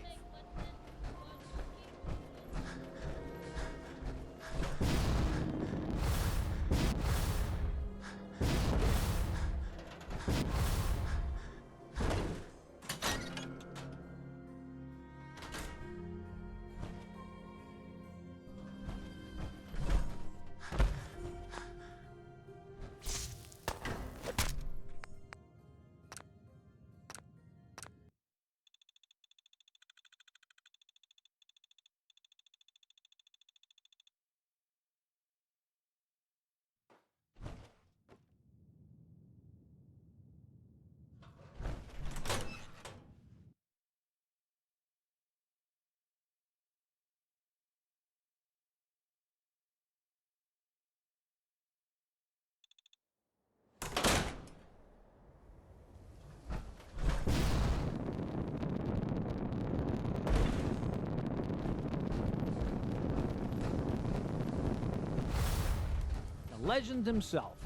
Legend himself.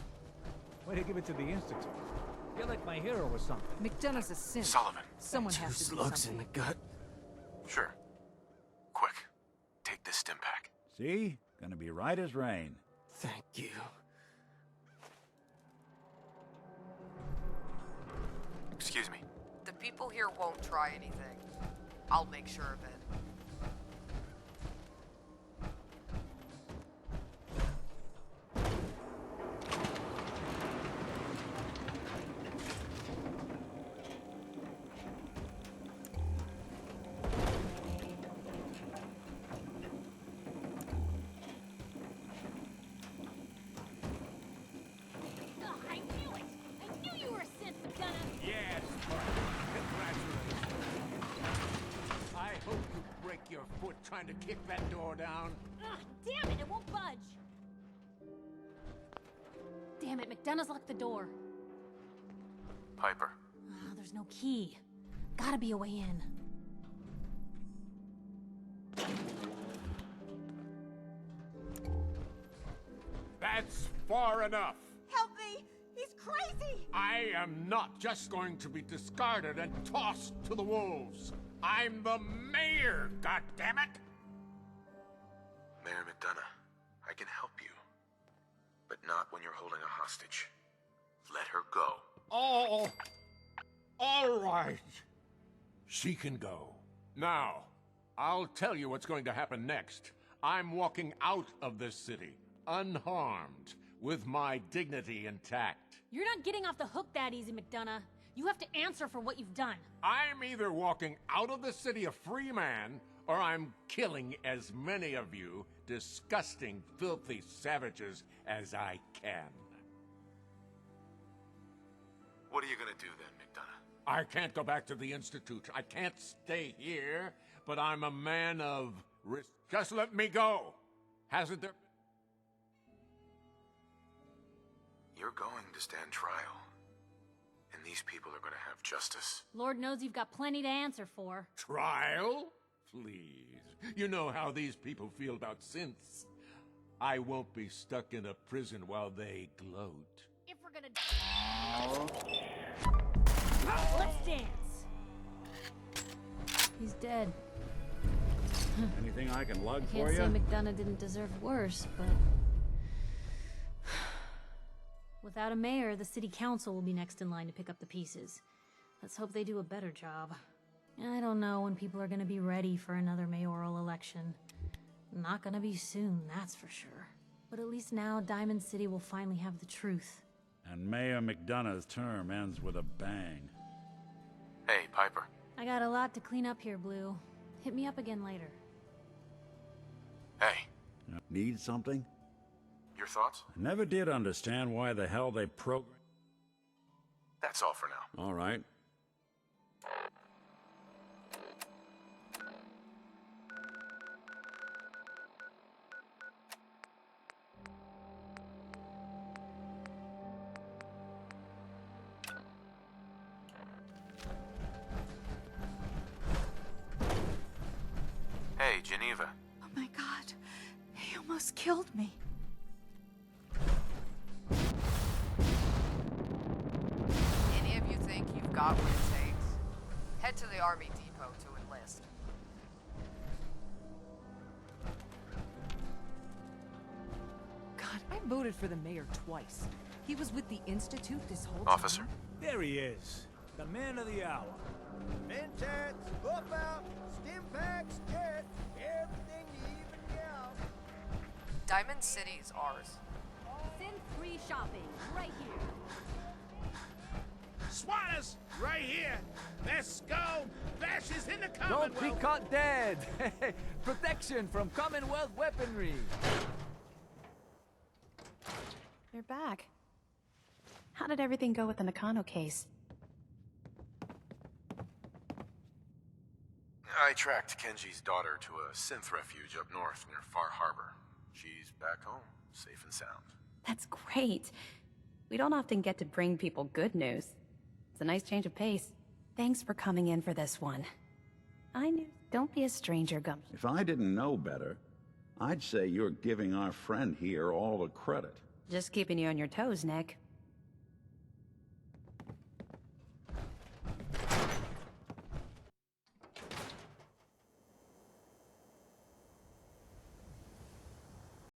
Way to give it to the Institute. You're like my hero or something. McDonough's a synth. Sullivan. Someone has to do Slugs something. in the gut. Sure. Quick. Take this stim pack. See? Gonna be right as rain. Thank you. Excuse me. The people here won't try anything. I'll make sure of it. Yes, congratulations. I hope you break your foot trying to kick that door down. Ugh, damn it, it won't budge. Damn it, McDonough's locked the door. Piper. There's no key. Gotta be a way in. That's far enough. Help me! He's crazy! I am not just going to be discarded and tossed to the wolves. I'm the mayor, goddammit! Mayor McDonough, I can help you. But not when you're holding a hostage. Let her go. Oh, all right. She can go. Now, I'll tell you what's going to happen next. I'm walking out of this city, unharmed, with my dignity intact. You're not getting off the hook that easy, McDonough. You have to answer for what you've done. I'm either walking out of the city a free man, or I'm killing as many of you disgusting, filthy savages as I can. What are you gonna do then, McDonough? I can't go back to the Institute. I can't stay here, but I'm a man of risk. Just let me go. Hasn't there... You're going to stand trial. And these people are gonna have justice. Lord knows you've got plenty to answer for. Trial? Please. You know how these people feel about synths. I won't be stuck in a prison while they gloat. If we're gonna... Let's dance. He's dead. Anything I can lug I for can't say you? McDonough didn't deserve worse, but... Without a mayor, the city council will be next in line to pick up the pieces. Let's hope they do a better job. I don't know when people are gonna be ready for another mayoral election. Not gonna be soon, that's for sure. But at least now, Diamond City will finally have the truth. And Mayor McDonough's term ends with a bang. Hey, Piper. I got a lot to clean up here, Blue. Hit me up again later. Hey. Need something? Your thoughts? I never did understand why the hell they program. That's all for now. All right. Hey, Geneva. Oh my god. He almost killed me. Any of you think you've got what it takes? Head to the Army Depot to enlist. God, I voted for the mayor twice. He was with the Institute this whole Officer. time. There he is. The man of the hour. Mentats, buff out, stim packs, jets, everything you even got. Diamond City is ours. Send free shopping, right here. Swatters! Right here! Their skull bashes in the Commonwealth! Don't be caught dead! Protection from Commonwealth weaponry! You're back. How did everything go with the Nakano case? I tracked Kenji's daughter to a synth refuge up north near Far Harbor. She's back home, safe and sound. That's great. We don't often get to bring people good news. It's a nice change of pace. Thanks for coming in for this one. I knew. Don't be a stranger, Gum. If I didn't know better, I'd say you're giving our friend here all the credit. Just keeping you on your toes, Nick.